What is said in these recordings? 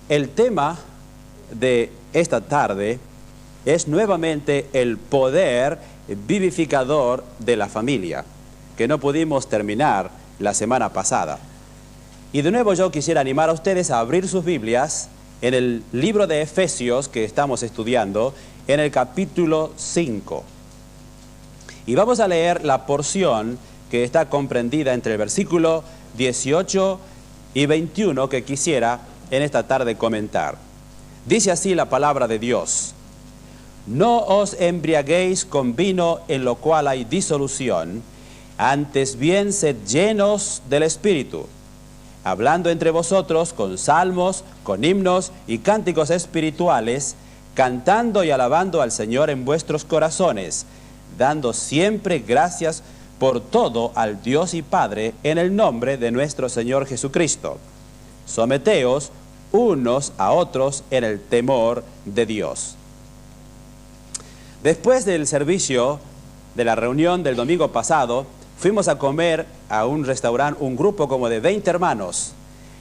El tema de esta tarde es nuevamente el poder vivificador de la familia, que no pudimos terminar la semana pasada. Y de nuevo yo quisiera animar a ustedes a abrir sus Biblias en el libro de Efesios que estamos estudiando, en el capítulo 5. Y vamos a leer la porción que está comprendida entre el versículo 18 y 21 que quisiera en esta tarde comentar. Dice así la palabra de Dios: No os embriaguéis con vino en lo cual hay disolución, antes bien sed llenos del Espíritu, hablando entre vosotros con salmos, con himnos y cánticos espirituales, cantando y alabando al Señor en vuestros corazones, dando siempre gracias por todo al Dios y Padre en el nombre de nuestro Señor Jesucristo. Someteos unos a otros en el temor de Dios. Después del servicio de la reunión del domingo pasado, fuimos a comer a un restaurante, un grupo como de 20 hermanos.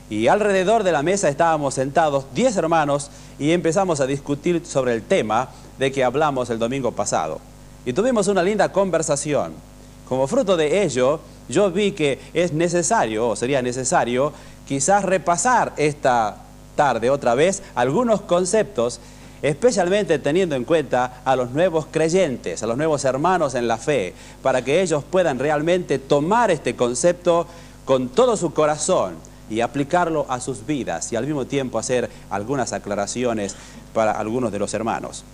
Y alrededor de la mesa estábamos sentados 10 hermanos y empezamos a discutir sobre el tema de que hablamos el domingo pasado. Y tuvimos una linda conversación. Como fruto de ello, yo vi que es necesario, o sería necesario, quizás repasar esta tarde otra vez algunos conceptos, especialmente teniendo en cuenta a los nuevos creyentes, a los nuevos hermanos en la fe, para que ellos puedan realmente tomar este concepto con todo su corazón y aplicarlo a sus vidas, y al mismo tiempo hacer algunas aclaraciones para algunos de los hermanos.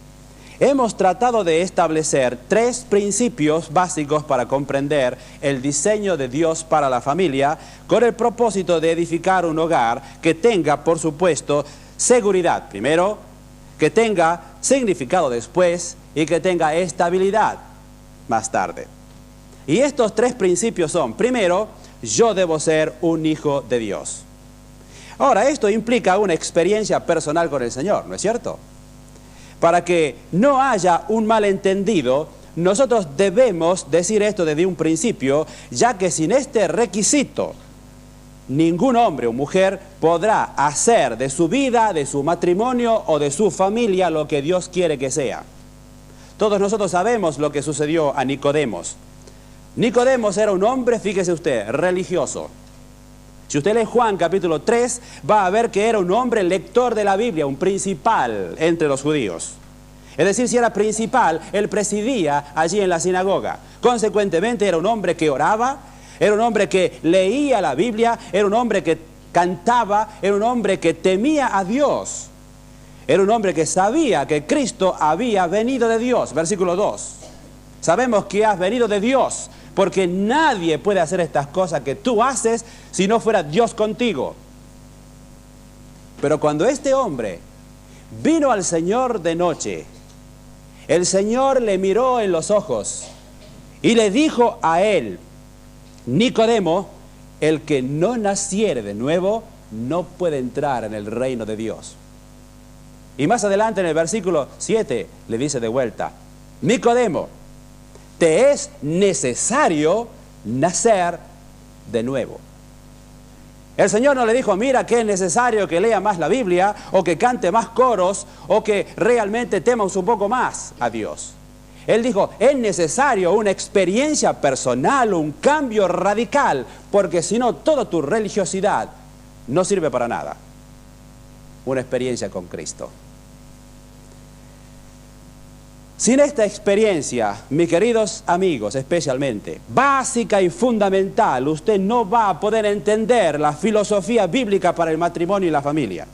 Hemos tratado de establecer 3 principios básicos para comprender el diseño de Dios para la familia, con el propósito de edificar un hogar que tenga, por supuesto, seguridad primero, que tenga significado después y que tenga estabilidad más tarde. Y estos 3 principios son: primero, yo debo ser un hijo de Dios. Ahora, esto implica una experiencia personal con el Señor, ¿no es cierto? Para que no haya un malentendido, nosotros debemos decir esto desde un principio, ya que sin este requisito, ningún hombre o mujer podrá hacer de su vida, de su matrimonio o de su familia lo que Dios quiere que sea. Todos nosotros sabemos lo que sucedió a Nicodemos. Nicodemos era un hombre, fíjese usted, religioso. Si usted lee Juan capítulo 3, va a ver que era un hombre lector de la Biblia, un principal entre los judíos. Es decir, si era principal, él presidía allí en la sinagoga. Consecuentemente era un hombre que oraba, era un hombre que leía la Biblia, era un hombre que cantaba, era un hombre que temía a Dios. Era un hombre que sabía que Cristo había venido de Dios. Versículo 2. Sabemos que has venido de Dios, porque nadie puede hacer estas cosas que tú haces si no fuera Dios contigo. Pero cuando este hombre vino al Señor de noche, el Señor le miró en los ojos y le dijo a él: Nicodemo, el que no naciere de nuevo no puede entrar en el reino de Dios. Y más adelante en el versículo 7 le dice de vuelta: Nicodemo, te es necesario nacer de nuevo. El Señor no le dijo: mira que es necesario que lea más la Biblia, o que cante más coros, o que realmente temas un poco más a Dios. Él dijo: es necesario una experiencia personal, un cambio radical, porque si no, toda tu religiosidad no sirve para nada. Una experiencia con Cristo. Sin esta experiencia, mis queridos amigos, especialmente, básica y fundamental, usted no va a poder entender la filosofía bíblica para el matrimonio y la familia.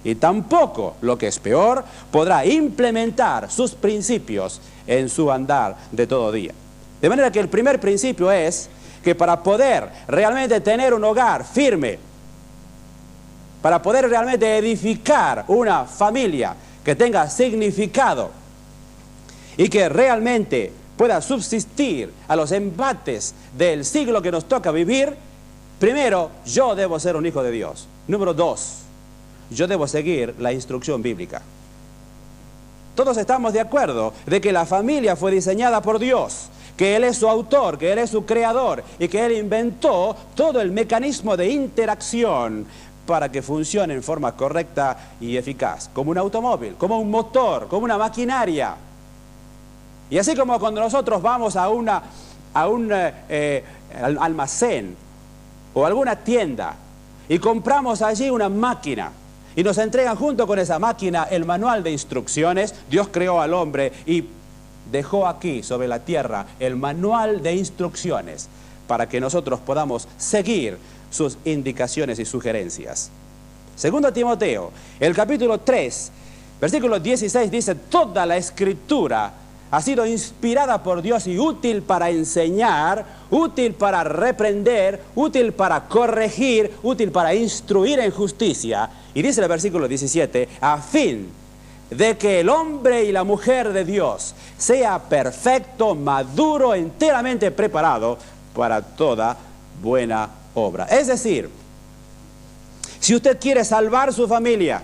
Y tampoco, lo que es peor, podrá implementar sus principios en su andar de todo día. De manera que el primer principio es que para poder realmente tener un hogar firme, para poder realmente edificar una familia que tenga significado, y que realmente pueda subsistir a los embates del siglo que nos toca vivir, primero, yo debo ser un hijo de Dios. Número 2, yo debo seguir la instrucción bíblica. Todos estamos de acuerdo de que la familia fue diseñada por Dios, que Él es su autor, que Él es su creador y que Él inventó todo el mecanismo de interacción para que funcione en forma correcta y eficaz, como un automóvil, como un motor, como una maquinaria. Y así como cuando nosotros vamos a un almacén o alguna tienda y compramos allí una máquina y nos entregan junto con esa máquina el manual de instrucciones, Dios creó al hombre y dejó aquí sobre la tierra el manual de instrucciones para que nosotros podamos seguir sus indicaciones y sugerencias. Segundo Timoteo, el capítulo 3, versículo 16 dice: toda la escritura ha sido inspirada por Dios y útil para enseñar, útil para reprender, útil para corregir, útil para instruir en justicia. Y dice el versículo 17, a fin de que el hombre y la mujer de Dios sea perfecto, maduro, enteramente preparado para toda buena obra. Es decir, si usted quiere salvar su familia,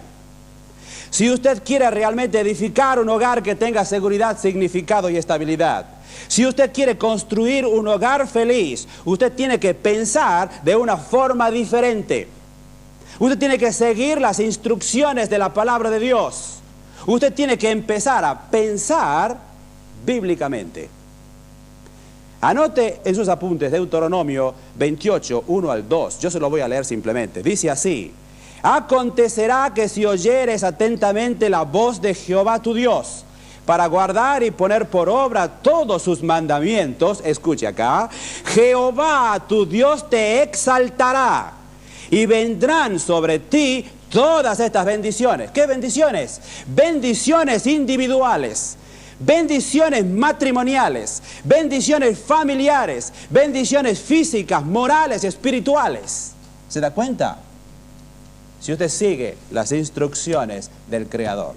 si usted quiere realmente edificar un hogar que tenga seguridad, significado y estabilidad, si usted quiere construir un hogar feliz, usted tiene que pensar de una forma diferente. Usted tiene que seguir las instrucciones de la palabra de Dios. Usted tiene que empezar a pensar bíblicamente. Anote en sus apuntes Deuteronomio 28, 1 al 2. Yo se lo voy a leer simplemente. Dice así: acontecerá que si oyeres atentamente la voz de Jehová tu Dios, para guardar y poner por obra todos sus mandamientos, escuche acá, Jehová tu Dios te exaltará y vendrán sobre ti todas estas bendiciones. ¿Qué bendiciones? Bendiciones individuales, bendiciones matrimoniales, bendiciones familiares, bendiciones físicas, morales y espirituales. ¿Se da cuenta? Si usted sigue las instrucciones del Creador.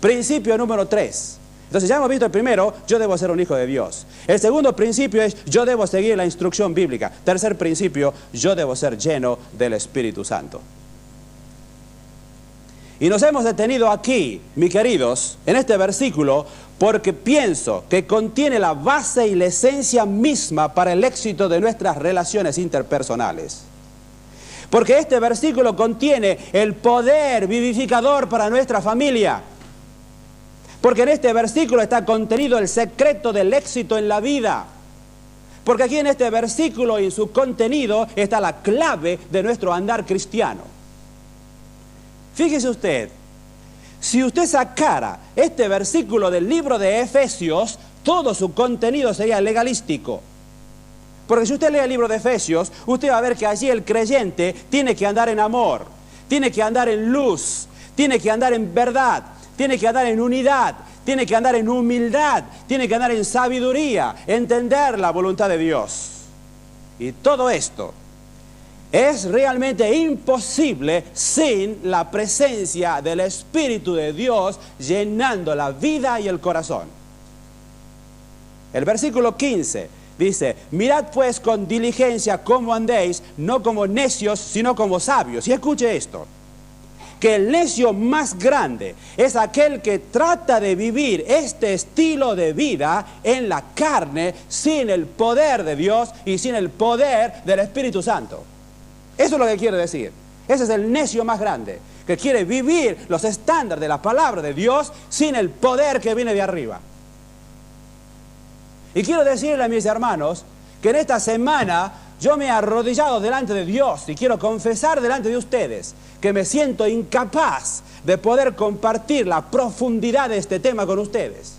Principio número 3. Entonces ya hemos visto el primero, yo debo ser un hijo de Dios. El segundo principio es, yo debo seguir la instrucción bíblica. Tercer principio, yo debo ser lleno del Espíritu Santo. Y nos hemos detenido aquí, mis queridos, en este versículo, porque pienso que contiene la base y la esencia misma para el éxito de nuestras relaciones interpersonales. Porque este versículo contiene el poder vivificador para nuestra familia. Porque en este versículo está contenido el secreto del éxito en la vida. Porque aquí en este versículo y en su contenido está la clave de nuestro andar cristiano. Fíjese usted, si usted sacara este versículo del libro de Efesios, todo su contenido sería legalístico. Porque si usted lee el libro de Efesios, usted va a ver que allí el creyente tiene que andar en amor, tiene que andar en luz, tiene que andar en verdad, tiene que andar en unidad, tiene que andar en humildad, tiene que andar en sabiduría, entender la voluntad de Dios. Y todo esto es realmente imposible sin la presencia del Espíritu de Dios llenando la vida y el corazón. El versículo 15 dice: mirad pues con diligencia cómo andéis, no como necios, sino como sabios. Y escuche esto, que el necio más grande es aquel que trata de vivir este estilo de vida en la carne sin el poder de Dios y sin el poder del Espíritu Santo. Eso es lo que quiere decir. Ese es el necio más grande, que quiere vivir los estándares de la palabra de Dios sin el poder que viene de arriba. Y quiero decirle a mis hermanos que en esta semana yo me he arrodillado delante de Dios y quiero confesar delante de ustedes que me siento incapaz de poder compartir la profundidad de este tema con ustedes.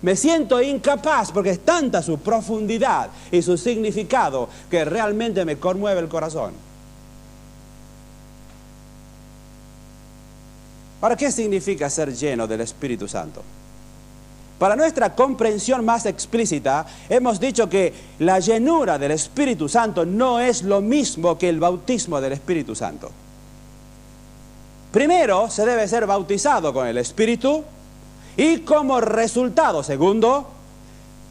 Me siento incapaz porque es tanta su profundidad y su significado que realmente me conmueve el corazón. Ahora, ¿qué significa ser lleno del Espíritu Santo? Para nuestra comprensión más explícita, hemos dicho que la llenura del Espíritu Santo no es lo mismo que el bautismo del Espíritu Santo. Primero, se debe ser bautizado con el Espíritu y como resultado, segundo,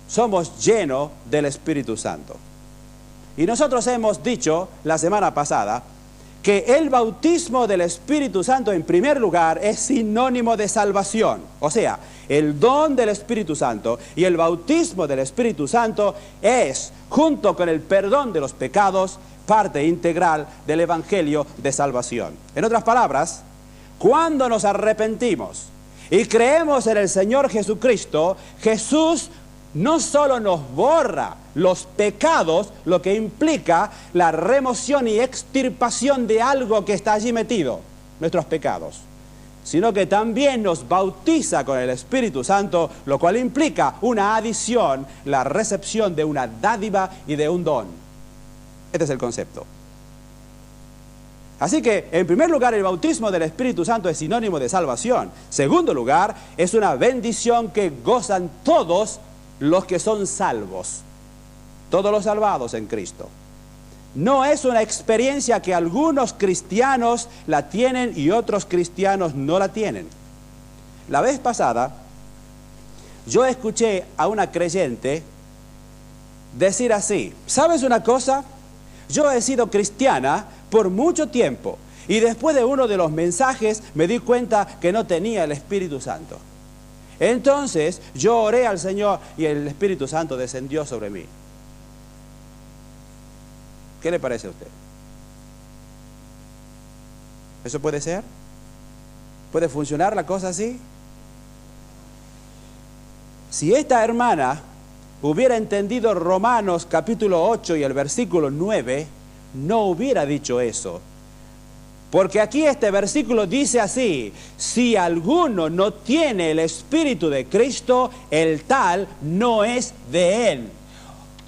somos llenos del Espíritu Santo. Y nosotros hemos dicho la semana pasada que el bautismo del Espíritu Santo en primer lugar es sinónimo de salvación. O sea, el don del Espíritu Santo y el bautismo del Espíritu Santo es, junto con el perdón de los pecados, parte integral del Evangelio de salvación. En otras palabras, cuando nos arrepentimos y creemos en el Señor Jesucristo, Jesús no solo nos borra los pecados, lo que implica la remoción y extirpación de algo que está allí metido, nuestros pecados, sino que también nos bautiza con el Espíritu Santo, lo cual implica una adición, la recepción de una dádiva y de un don. Este es el concepto. Así que, en primer lugar, el bautismo del Espíritu Santo es sinónimo de salvación. Segundo lugar, es una bendición que gozan todos los que son salvos, todos los salvados en Cristo. No es una experiencia que algunos cristianos la tienen y otros cristianos no la tienen. La vez pasada, yo escuché a una creyente decir así: ¿sabes una cosa? Yo he sido cristiana por mucho tiempo y después de uno de los mensajes me di cuenta que no tenía el Espíritu Santo. Entonces yo oré al Señor y el Espíritu Santo descendió sobre mí. ¿Qué le parece a usted? ¿Eso puede ser? ¿Puede funcionar la cosa así? Si esta hermana hubiera entendido Romanos capítulo 8 y el versículo 9, no hubiera dicho eso. Porque aquí este versículo dice así: si alguno no tiene el Espíritu de Cristo, el tal no es de él.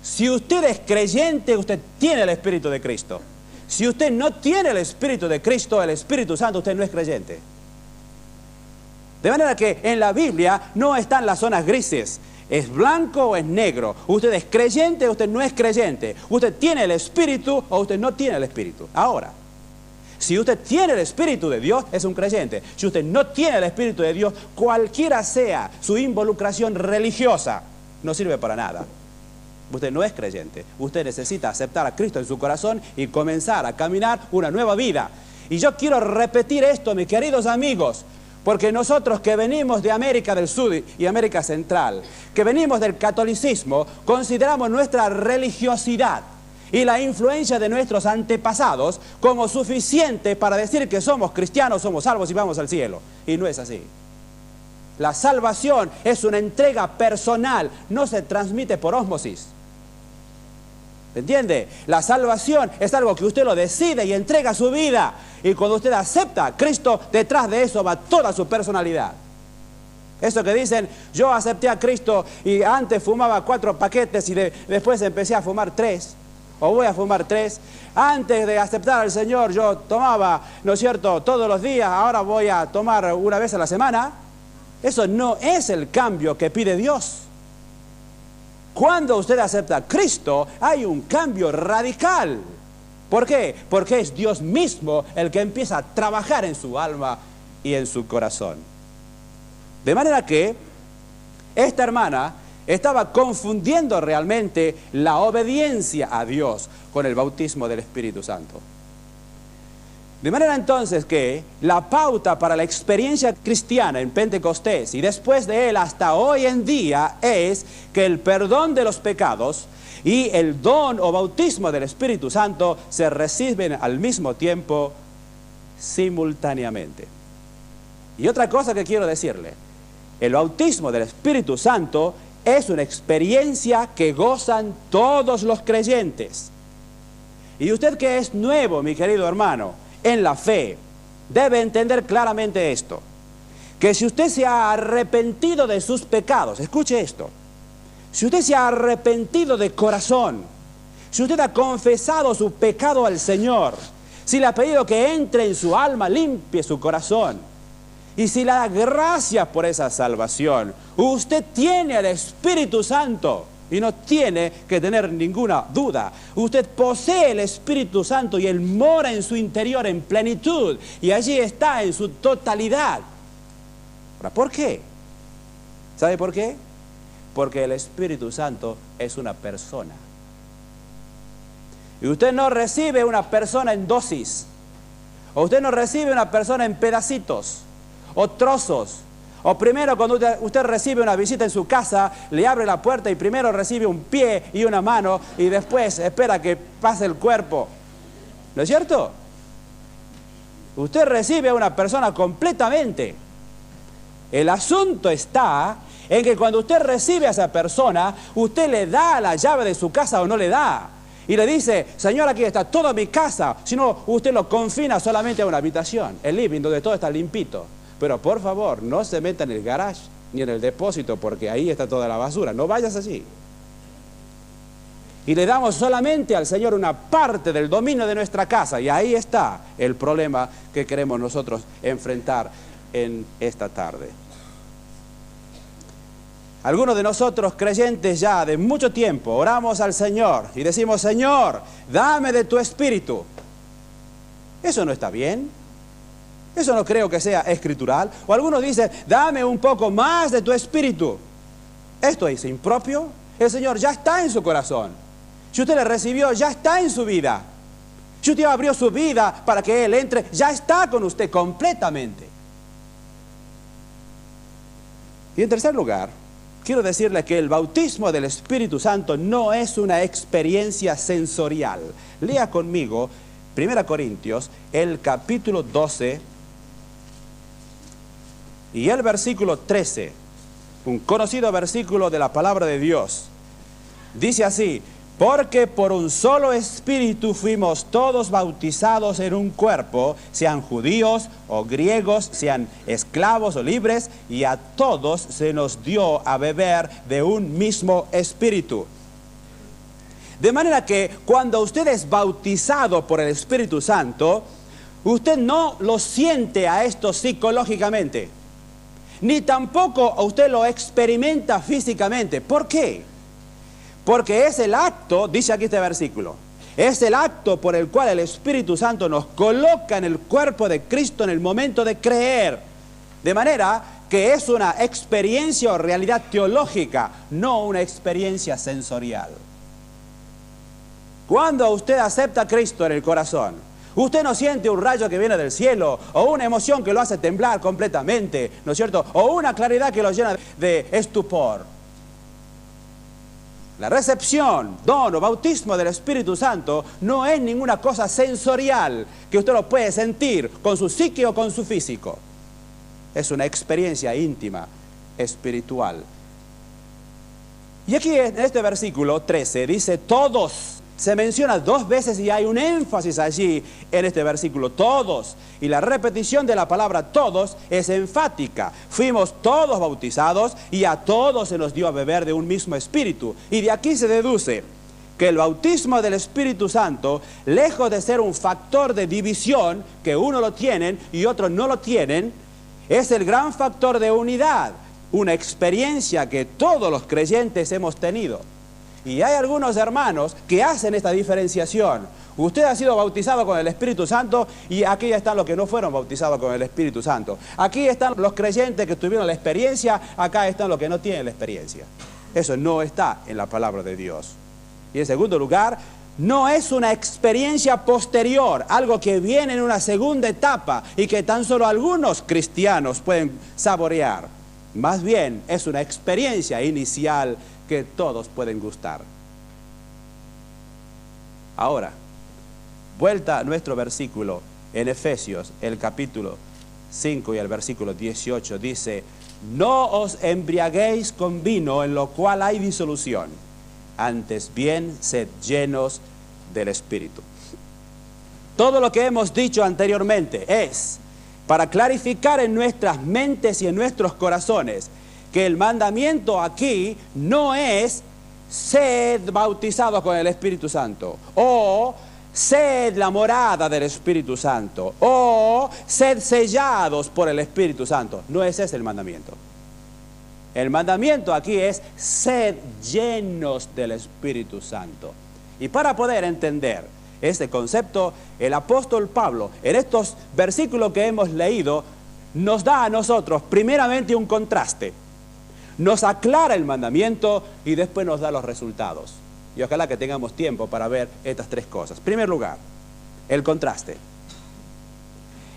Si usted es creyente, usted tiene el Espíritu de Cristo. Si usted no tiene el Espíritu de Cristo, el Espíritu Santo, usted no es creyente. De manera que en la Biblia no están las zonas grises. ¿Es blanco o es negro? Usted es creyente o usted no es creyente. Usted tiene el Espíritu o usted no tiene el Espíritu. Ahora, si usted tiene el Espíritu de Dios, es un creyente. Si usted no tiene el Espíritu de Dios, cualquiera sea su involucración religiosa, no sirve para nada. Usted no es creyente. Usted necesita aceptar a Cristo en su corazón y comenzar a caminar una nueva vida. Y yo quiero repetir esto, mis queridos amigos, porque nosotros que venimos de América del Sur y América Central, que venimos del catolicismo, consideramos nuestra religiosidad y la influencia de nuestros antepasados como suficiente para decir que somos cristianos, somos salvos y vamos al cielo. Y no es así. La salvación es una entrega personal, no se transmite por ósmosis. ¿Entiende? La salvación es algo que usted lo decide y entrega su vida. Y cuando usted acepta a Cristo, detrás de eso va toda su personalidad. Eso que dicen: yo acepté a Cristo y antes fumaba 4 paquetes y después empecé a fumar 3. O voy a fumar 3. Antes de aceptar al Señor yo tomaba, ¿no es cierto?, todos los días, ahora voy a tomar una vez a la semana. Eso no es el cambio que pide Dios. Cuando usted acepta a Cristo, hay un cambio radical. ¿Por qué? Porque es Dios mismo el que empieza a trabajar en su alma y en su corazón. De manera que esta hermana estaba confundiendo realmente la obediencia a Dios con el bautismo del Espíritu Santo. De manera entonces que la pauta para la experiencia cristiana en Pentecostés y después de él hasta hoy en día es que el perdón de los pecados y el don o bautismo del Espíritu Santo se reciben al mismo tiempo, simultáneamente. Y otra cosa que quiero decirle: el bautismo del Espíritu Santo es una experiencia que gozan todos los creyentes. Y usted que es nuevo, mi querido hermano, en la fe, debe entender claramente esto: que si usted se ha arrepentido de sus pecados, escuche esto, si usted se ha arrepentido de corazón, si usted ha confesado su pecado al Señor, si le ha pedido que entre en su alma, limpie su corazón, y si le da gracias por esa salvación, usted tiene el Espíritu Santo. Y no tiene que tener ninguna duda. Usted posee el Espíritu Santo y Él mora en su interior en plenitud. Y allí está en su totalidad. Ahora, ¿por qué? ¿Sabe por qué? Porque el Espíritu Santo es una persona. Y usted no recibe una persona en dosis. O usted no recibe una persona en pedacitos o trozos. O primero, cuando usted recibe una visita en su casa, le abre la puerta y primero recibe un pie y una mano y después espera que pase el cuerpo. ¿No es cierto? Usted recibe a una persona completamente. El asunto está en que cuando usted recibe a esa persona, usted le da la llave de su casa o no le da. Y le dice, Señor, aquí está toda mi casa. Si no, usted lo confina solamente a una habitación, el living, donde todo está limpito. Pero por favor, no se meta en el garage ni en el depósito, porque ahí está toda la basura. No vayas allí. Y le damos solamente al Señor una parte del dominio de nuestra casa. Y ahí está el problema que queremos nosotros enfrentar en esta tarde. Algunos de nosotros creyentes ya de mucho tiempo oramos al Señor y decimos, Señor, dame de tu espíritu. Eso no está bien. Eso no creo que sea escritural. O algunos dicen, dame un poco más de tu espíritu. Esto es impropio. El Señor ya está en su corazón. Si usted le recibió, ya está en su vida. Si usted abrió su vida para que Él entre, ya está con usted completamente. Y en tercer lugar, quiero decirle que el bautismo del Espíritu Santo no es una experiencia sensorial. Lea conmigo 1 Corintios, el capítulo 12 y el versículo 13. Un conocido versículo de la palabra de Dios. Dice así, porque por un solo espíritu fuimos todos bautizados en un cuerpo, sean judíos o griegos, sean esclavos o libres, y a todos se nos dio a beber de un mismo espíritu. De manera que cuando usted es bautizado por el Espíritu Santo, usted no lo siente a esto psicológicamente, ni tampoco usted lo experimenta físicamente. ¿Por qué? Porque es el acto, dice aquí este versículo, es el acto por el cual el Espíritu Santo nos coloca en el cuerpo de Cristo en el momento de creer. De manera que es una experiencia o realidad teológica, no una experiencia sensorial. Cuando usted acepta a Cristo en el corazón, usted no siente un rayo que viene del cielo, o una emoción que lo hace temblar completamente, ¿no es cierto? O una claridad que lo llena de estupor. La recepción, don o bautismo del Espíritu Santo no es ninguna cosa sensorial que usted lo puede sentir con su psique o con su físico. Es una experiencia íntima, espiritual. Y aquí en este versículo 13 dice todos. Se menciona 2 veces y hay un énfasis allí en este versículo, todos. Y la repetición de la palabra todos es enfática. Fuimos todos bautizados y a todos se nos dio a beber de un mismo espíritu. Y de aquí se deduce que el bautismo del Espíritu Santo, lejos de ser un factor de división, que uno lo tienen y otros no lo tienen, es el gran factor de unidad, una experiencia que todos los creyentes hemos tenido. Y hay algunos hermanos que hacen esta diferenciación. Usted ha sido bautizado con el Espíritu Santo y aquí están los que no fueron bautizados con el Espíritu Santo. Aquí están los creyentes que tuvieron la experiencia, acá están los que no tienen la experiencia. Eso no está en la palabra de Dios. Y en segundo lugar, no es una experiencia posterior, algo que viene en una segunda etapa y que tan solo algunos cristianos pueden saborear. Más bien es una experiencia inicial que todos pueden gustar. Ahora, vuelta a nuestro versículo en Efesios, el capítulo 5 y el versículo 18, dice, no os embriaguéis con vino en lo cual hay disolución, antes bien sed llenos del Espíritu. Todo lo que hemos dicho anteriormente es para clarificar en nuestras mentes y en nuestros corazones que el mandamiento aquí no es sed bautizados con el Espíritu Santo, o sed la morada del Espíritu Santo, o sed sellados por el Espíritu Santo. No ese es el mandamiento. El mandamiento aquí es sed llenos del Espíritu Santo. Y para poder entender este concepto, el apóstol Pablo, en estos versículos que hemos leído, nos da a nosotros primeramente un contraste. Nos aclara el mandamiento y después nos da los resultados. Y ojalá que tengamos tiempo para ver estas 3 cosas. En primer lugar, el contraste.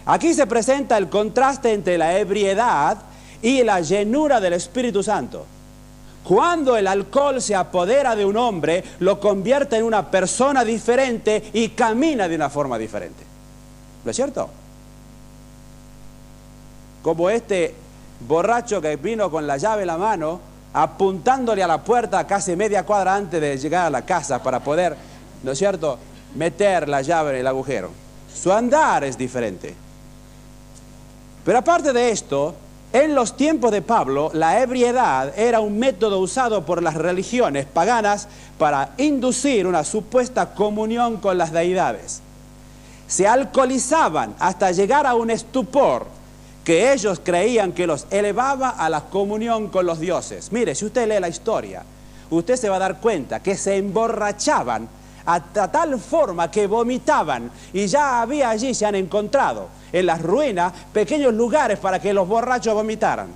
Aquí se presenta el contraste entre la ebriedad y la llenura del Espíritu Santo. Cuando el alcohol se apodera de un hombre, lo convierte en una persona diferente y camina de una forma diferente. ¿No es cierto? Como este borracho que vino con la llave en la mano, apuntándole a la puerta casi media cuadra antes de llegar a la casa para poder, ¿no es cierto?, meter la llave en el agujero. Su andar es diferente. Pero aparte de esto, en los tiempos de Pablo, la ebriedad era un método usado por las religiones paganas para inducir una supuesta comunión con las deidades. Se alcoholizaban hasta llegar a un estupor que ellos creían que los elevaba a la comunión con los dioses. Mire, si usted lee la historia, usted se va a dar cuenta que se emborrachaban hasta tal forma que vomitaban, y ya había allí, se han encontrado en las ruinas pequeños lugares para que los borrachos vomitaran.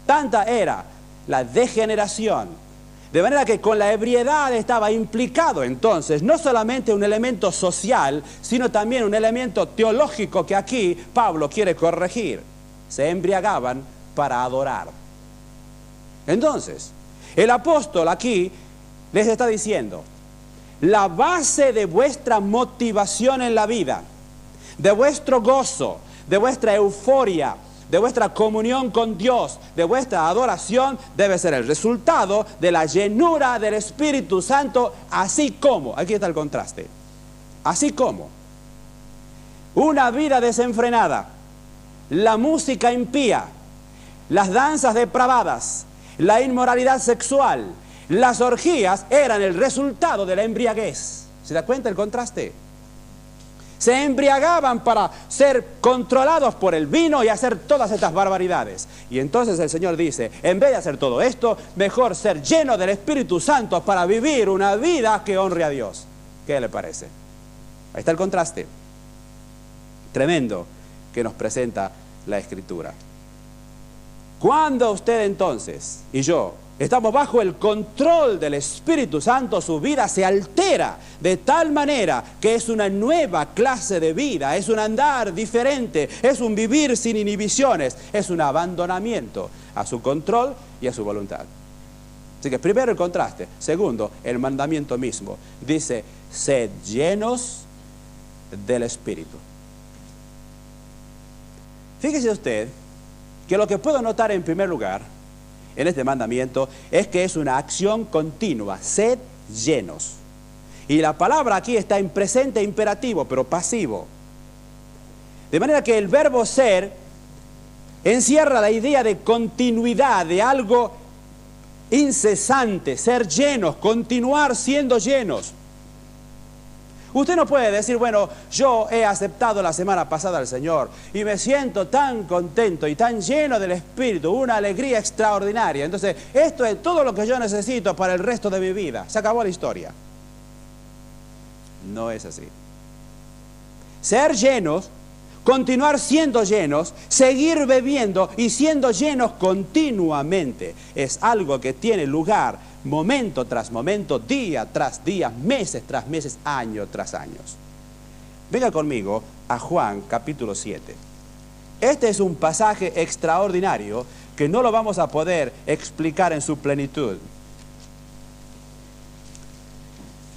Tanta era la degeneración, de manera que con la ebriedad estaba implicado entonces no solamente un elemento social, sino también un elemento teológico que aquí Pablo quiere corregir. Se embriagaban para adorar. Entonces, el apóstol aquí les está diciendo: la base de vuestra motivación en la vida, de vuestro gozo, de vuestra euforia, de vuestra comunión con Dios, de vuestra adoración, debe ser el resultado de la llenura del Espíritu Santo, así como, aquí está el contraste, así como una vida desenfrenada, la música impía, las danzas depravadas, la inmoralidad sexual, las orgías eran el resultado de la embriaguez. ¿Se da cuenta el contraste? Se embriagaban para ser controlados por el vino y hacer todas estas barbaridades. Y entonces el Señor dice, en vez de hacer todo esto, mejor ser lleno del Espíritu Santo para vivir una vida que honre a Dios. ¿Qué le parece? Ahí está el contraste tremendo que nos presenta la Escritura. Cuando usted entonces y yo estamos bajo el control del Espíritu Santo, su vida se altera de tal manera que es una nueva clase de vida, es un andar diferente, es un vivir sin inhibiciones, es un abandonamiento a su control y a su voluntad. Así que primero el contraste. Segundo, el mandamiento mismo. Dice, sed llenos del Espíritu. Fíjese usted que lo que puedo notar en primer lugar en este mandamiento es que es una acción continua, sed llenos. Y la palabra aquí está en presente imperativo, pero pasivo. De manera que el verbo ser encierra la idea de continuidad, de algo incesante, ser llenos, continuar siendo llenos. Usted no puede decir, bueno, yo he aceptado la semana pasada al Señor y me siento tan contento y tan lleno del Espíritu, una alegría extraordinaria. Entonces, esto es todo lo que yo necesito para el resto de mi vida. Se acabó la historia. No es así. Ser llenos, continuar siendo llenos, seguir bebiendo y siendo llenos continuamente es algo que tiene lugar momento tras momento, día tras día, meses tras meses, año tras años. Venga conmigo a Juan capítulo 7. Este es un pasaje extraordinario que no lo vamos a poder explicar en su plenitud.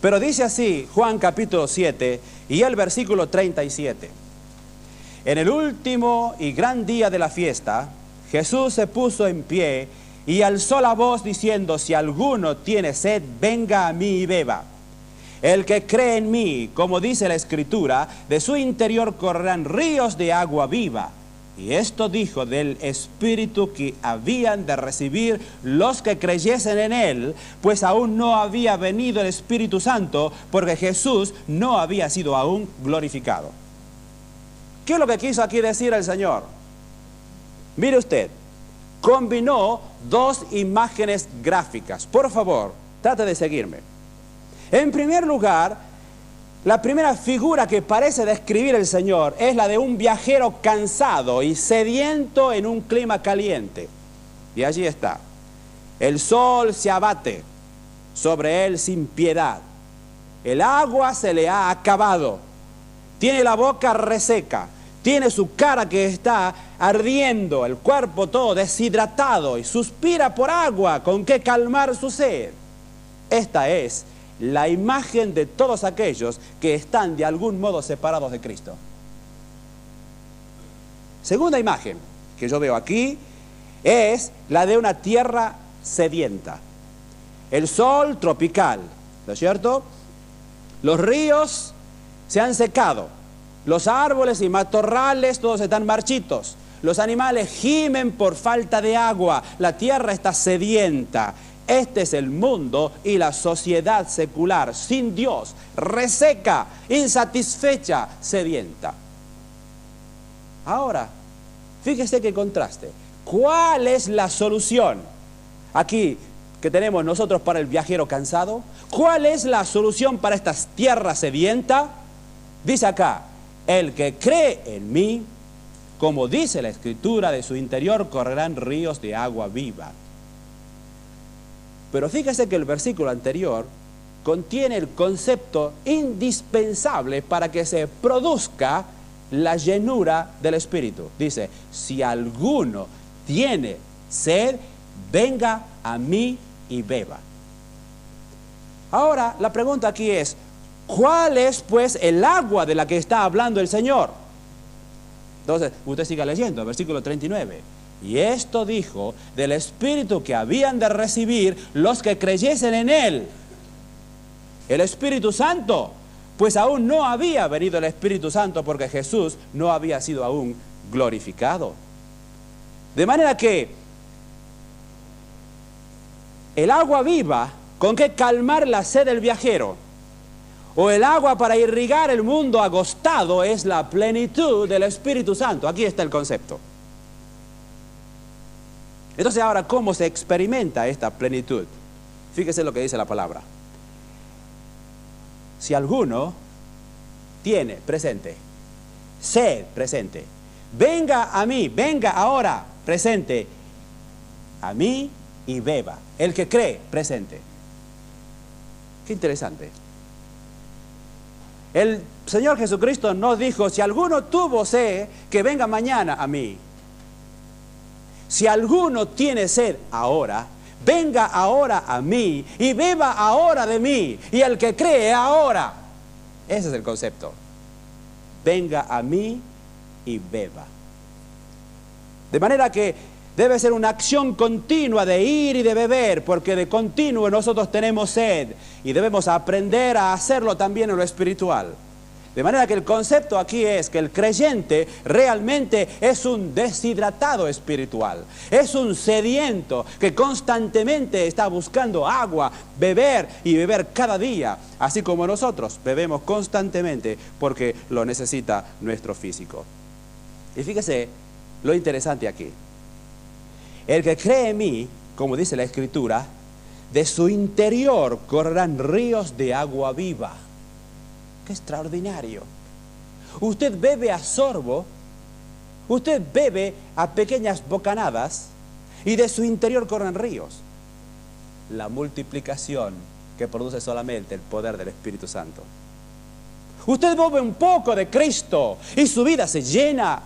Pero dice así Juan capítulo 7 y el versículo 37. En el último y gran día de la fiesta, Jesús se puso en pie y alzó la voz diciendo, si alguno tiene sed, venga a mí y beba. El que cree en mí, como dice la Escritura, de su interior correrán ríos de agua viva. Y esto dijo del Espíritu que habían de recibir los que creyesen en Él, pues aún no había venido el Espíritu Santo, porque Jesús no había sido aún glorificado. ¿Qué es lo que quiso aquí decir el Señor? Mire usted, combinó dos imágenes gráficas. Por favor, trate de seguirme. En primer lugar, la primera figura que parece describir el Señor es la de un viajero cansado y sediento en un clima caliente. Y allí está. El sol se abate sobre él sin piedad. El agua se le ha acabado. Tiene la boca reseca. tiene su cara que está ardiendo, el cuerpo todo deshidratado y suspira por agua con que calmar su sed. Esta es la imagen de todos aquellos que están de algún modo separados de Cristo. Segunda imagen que yo veo aquí es la de una tierra sedienta. El sol tropical, ¿no es cierto? Los ríos se han secado, los árboles y matorrales todos están marchitos, los animales gimen por falta de agua, la tierra está sedienta. Este es el mundo y la sociedad secular, sin Dios, reseca, insatisfecha, sedienta. Ahora, fíjese qué contraste. ¿Cuál es la solución aquí que tenemos nosotros para el viajero cansado? ¿Cuál es la solución para esta tierra sedienta? Dice acá, el que cree en mí, como dice la Escritura, de su interior correrán ríos de agua viva. Pero fíjese que el versículo anterior contiene el concepto indispensable para que se produzca la llenura del Espíritu. Dice, si alguno tiene sed, venga a mí y beba. Ahora, la pregunta aquí es, ¿cuál es pues el agua de la que está hablando el Señor? Entonces, usted siga leyendo, versículo 39. Y esto dijo del Espíritu que habían de recibir los que creyesen en Él. El Espíritu Santo, pues aún no había venido el Espíritu Santo porque Jesús no había sido aún glorificado. De manera que el agua viva con que calmar la sed del viajero, o el agua para irrigar el mundo agostado, es la plenitud del Espíritu Santo. Aquí está el concepto. Entonces ahora, ¿cómo se experimenta esta plenitud? Fíjese lo que dice la palabra. Si alguno tiene, presente, sed, presente, venga a mí, venga ahora, presente, a mí y beba. El que cree, presente. Qué interesante. El Señor Jesucristo nos dijo, si alguno tuvo sed, que venga mañana a mí. Si alguno tiene sed ahora, venga ahora a mí y beba ahora de mí. Y el que cree ahora. Ese es el concepto. Venga a mí y beba. De manera que debe ser una acción continua de ir y de beber, porque de continuo nosotros tenemos sed y debemos aprender a hacerlo también en lo espiritual. De manera que el concepto aquí es que el creyente realmente es un deshidratado espiritual, es un sediento que constantemente está buscando agua, beber y beber cada día, así como nosotros bebemos constantemente porque lo necesita nuestro físico. Y fíjese lo interesante aquí. El que cree en mí, como dice la Escritura, de su interior correrán ríos de agua viva. ¡Qué extraordinario! Usted bebe a sorbo, usted bebe a pequeñas bocanadas y de su interior corren ríos. La multiplicación que produce solamente el poder del Espíritu Santo. Usted bebe un poco de Cristo y su vida se llena.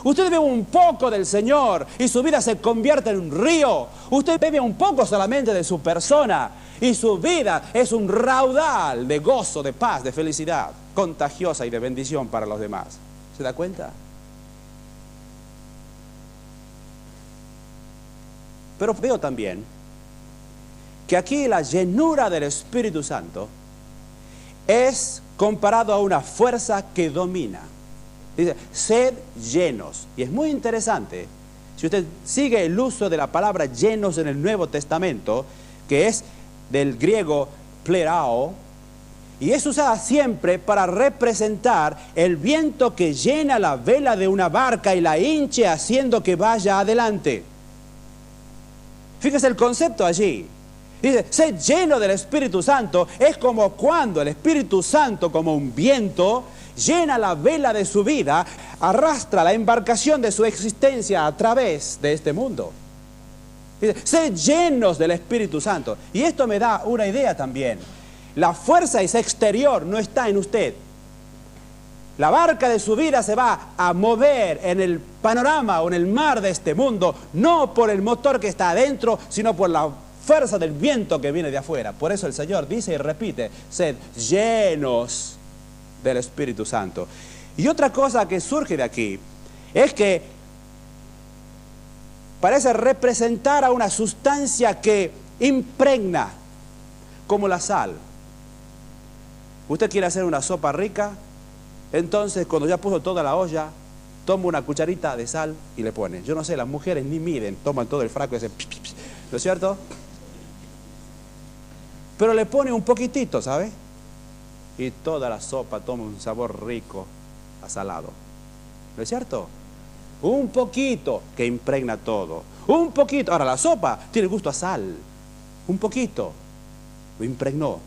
Usted bebe un poco del Señor y su vida se convierte en un río. Usted bebe un poco solamente de su persona y su vida es un raudal de gozo, de paz, de felicidad, contagiosa y de bendición para los demás. ¿Se da cuenta? Pero veo también que aquí la llenura del Espíritu Santo es comparado a una fuerza que domina. Dice, sed llenos. Y es muy interesante, si usted sigue el uso de la palabra llenos en el Nuevo Testamento, que es del griego plerao, y es usada siempre para representar el viento que llena la vela de una barca y la hinche haciendo que vaya adelante. Fíjese el concepto allí. Dice, sed lleno del Espíritu Santo. Es como cuando el Espíritu Santo, como un viento, llena la vela de su vida, arrastra la embarcación de su existencia a través de este mundo. Dice, sed llenos del Espíritu Santo. Y esto me da una idea también. La fuerza esa exterior no está en usted. La barca de su vida se va a mover en el panorama o en el mar de este mundo, no por el motor que está adentro, sino por la fuerza del viento que viene de afuera. Por eso el Señor dice y repite, sed llenos del Espíritu Santo. Y otra cosa que surge de aquí es que parece representar a una sustancia que impregna, como la sal. Usted quiere hacer una sopa rica, entonces cuando ya puso toda la olla, toma una cucharita de sal y le pone. Yo no sé, las mujeres ni miden, toman todo el frasco y hacen, ¿no es cierto? Pero le pone un poquitito, ¿sabe? Y toda la sopa toma un sabor rico a salado. ¿No es cierto? Un poquito que impregna todo. Un poquito. Ahora la sopa tiene gusto a sal. Un poquito lo impregnó.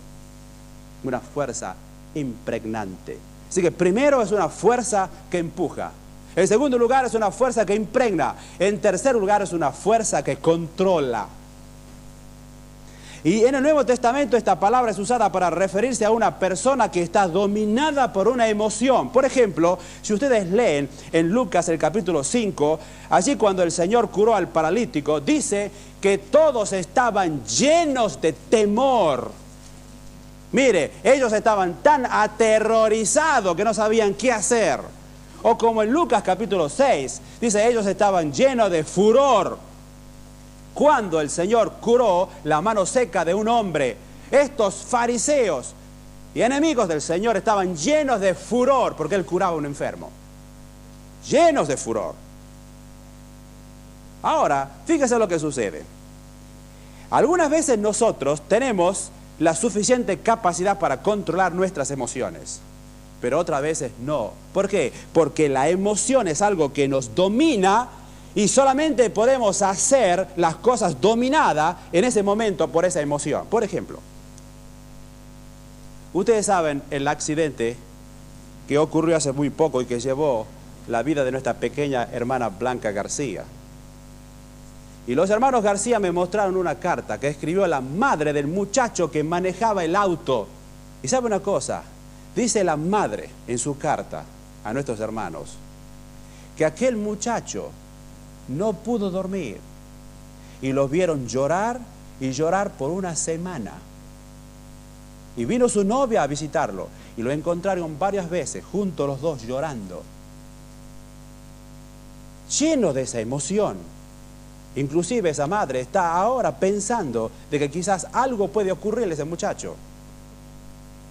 Una fuerza impregnante. Así que primero es una fuerza que empuja. En segundo lugar es una fuerza que impregna. En tercer lugar es una fuerza que controla. Y en el Nuevo Testamento esta palabra es usada para referirse a una persona que está dominada por una emoción. Por ejemplo, si ustedes leen en Lucas el capítulo 5, allí cuando el Señor curó al paralítico, dice que todos estaban llenos de temor. Mire, ellos estaban tan aterrorizados que no sabían qué hacer. O como en Lucas capítulo 6, dice, ellos estaban llenos de furor. Cuando el Señor curó la mano seca de un hombre, estos fariseos y enemigos del Señor estaban llenos de furor porque Él curaba a un enfermo. Llenos de furor. Ahora, fíjese lo que sucede. Algunas veces nosotros tenemos la suficiente capacidad para controlar nuestras emociones, pero otras veces no. ¿Por qué? Porque la emoción es algo que nos domina y solamente podemos hacer las cosas dominadas en ese momento por esa emoción. Por ejemplo, ustedes saben el accidente que ocurrió hace muy poco y que llevó la vida de nuestra pequeña hermana Blanca García. Y los hermanos García me mostraron una carta que escribió la madre del muchacho que manejaba el auto. Y sabe una cosa, dice la madre en su carta a nuestros hermanos que aquel muchacho no pudo dormir y los vieron llorar y llorar por una semana. Y vino su novia a visitarlo y lo encontraron varias veces juntos los dos llorando, lleno de esa emoción. Inclusive esa madre está ahora pensando de que quizás algo puede ocurrirle a ese muchacho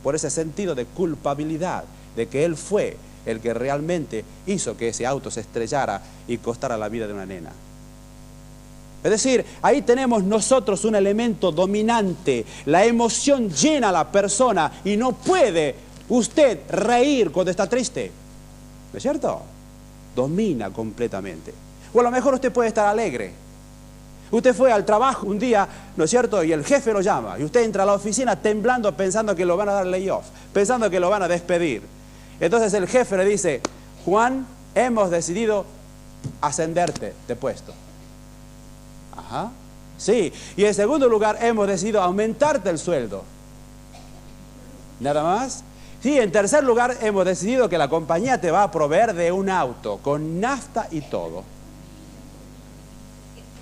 por ese sentido de culpabilidad de que él fue el que realmente hizo que ese auto se estrellara y costara la vida de una nena. Es decir, ahí tenemos nosotros un elemento dominante. La emoción llena a la persona y no puede usted reír cuando está triste. ¿No es cierto? Domina completamente. O a lo mejor usted puede estar alegre. Usted fue al trabajo un día, ¿no es cierto? Y el jefe lo llama. Y usted entra a la oficina temblando pensando que lo van a dar layoff, pensando que lo van a despedir. Entonces el jefe le dice, Juan, hemos decidido ascenderte de puesto. Ajá, sí. Y en segundo lugar, hemos decidido aumentarte el sueldo. ¿Nada más? Sí, en tercer lugar, hemos decidido que la compañía te va a proveer de un auto, con nafta y todo.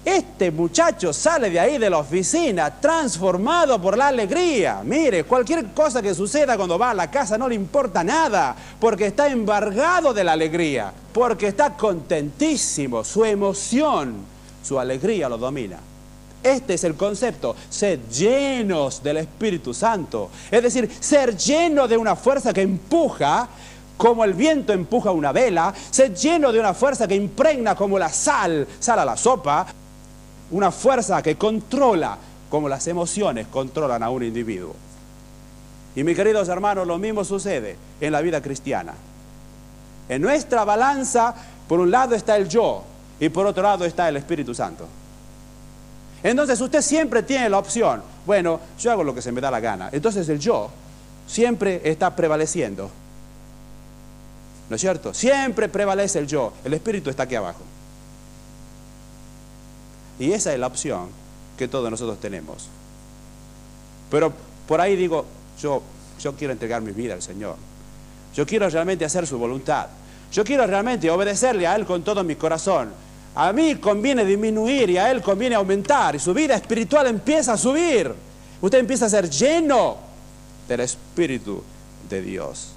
Este muchacho sale de ahí de la oficina transformado por la alegría. Mire, cualquier cosa que suceda cuando va a la casa no le importa nada, porque está embargado de la alegría, porque está contentísimo, su emoción, su alegría lo domina. Este es el concepto, ser llenos del Espíritu Santo. Es decir, ser lleno de una fuerza que empuja, como el viento empuja una vela, ser lleno de una fuerza que impregna como la sal a la sopa, una fuerza que controla como las emociones controlan a un individuo. Y mis queridos hermanos, lo mismo sucede en la vida cristiana. En nuestra balanza, por un lado está el yo y por otro lado está el Espíritu Santo. Entonces usted siempre tiene la opción, bueno, yo hago lo que se me da la gana. Entonces el yo siempre está prevaleciendo. ¿No es cierto? Siempre prevalece el yo, el Espíritu está aquí abajo. Y esa es la opción que todos nosotros tenemos. Pero por ahí digo, yo quiero entregar mi vida al Señor. Yo quiero realmente hacer su voluntad. Yo quiero realmente obedecerle a Él con todo mi corazón. A mí conviene disminuir y a Él conviene aumentar. Y su vida espiritual empieza a subir. Usted empieza a ser lleno del Espíritu de Dios.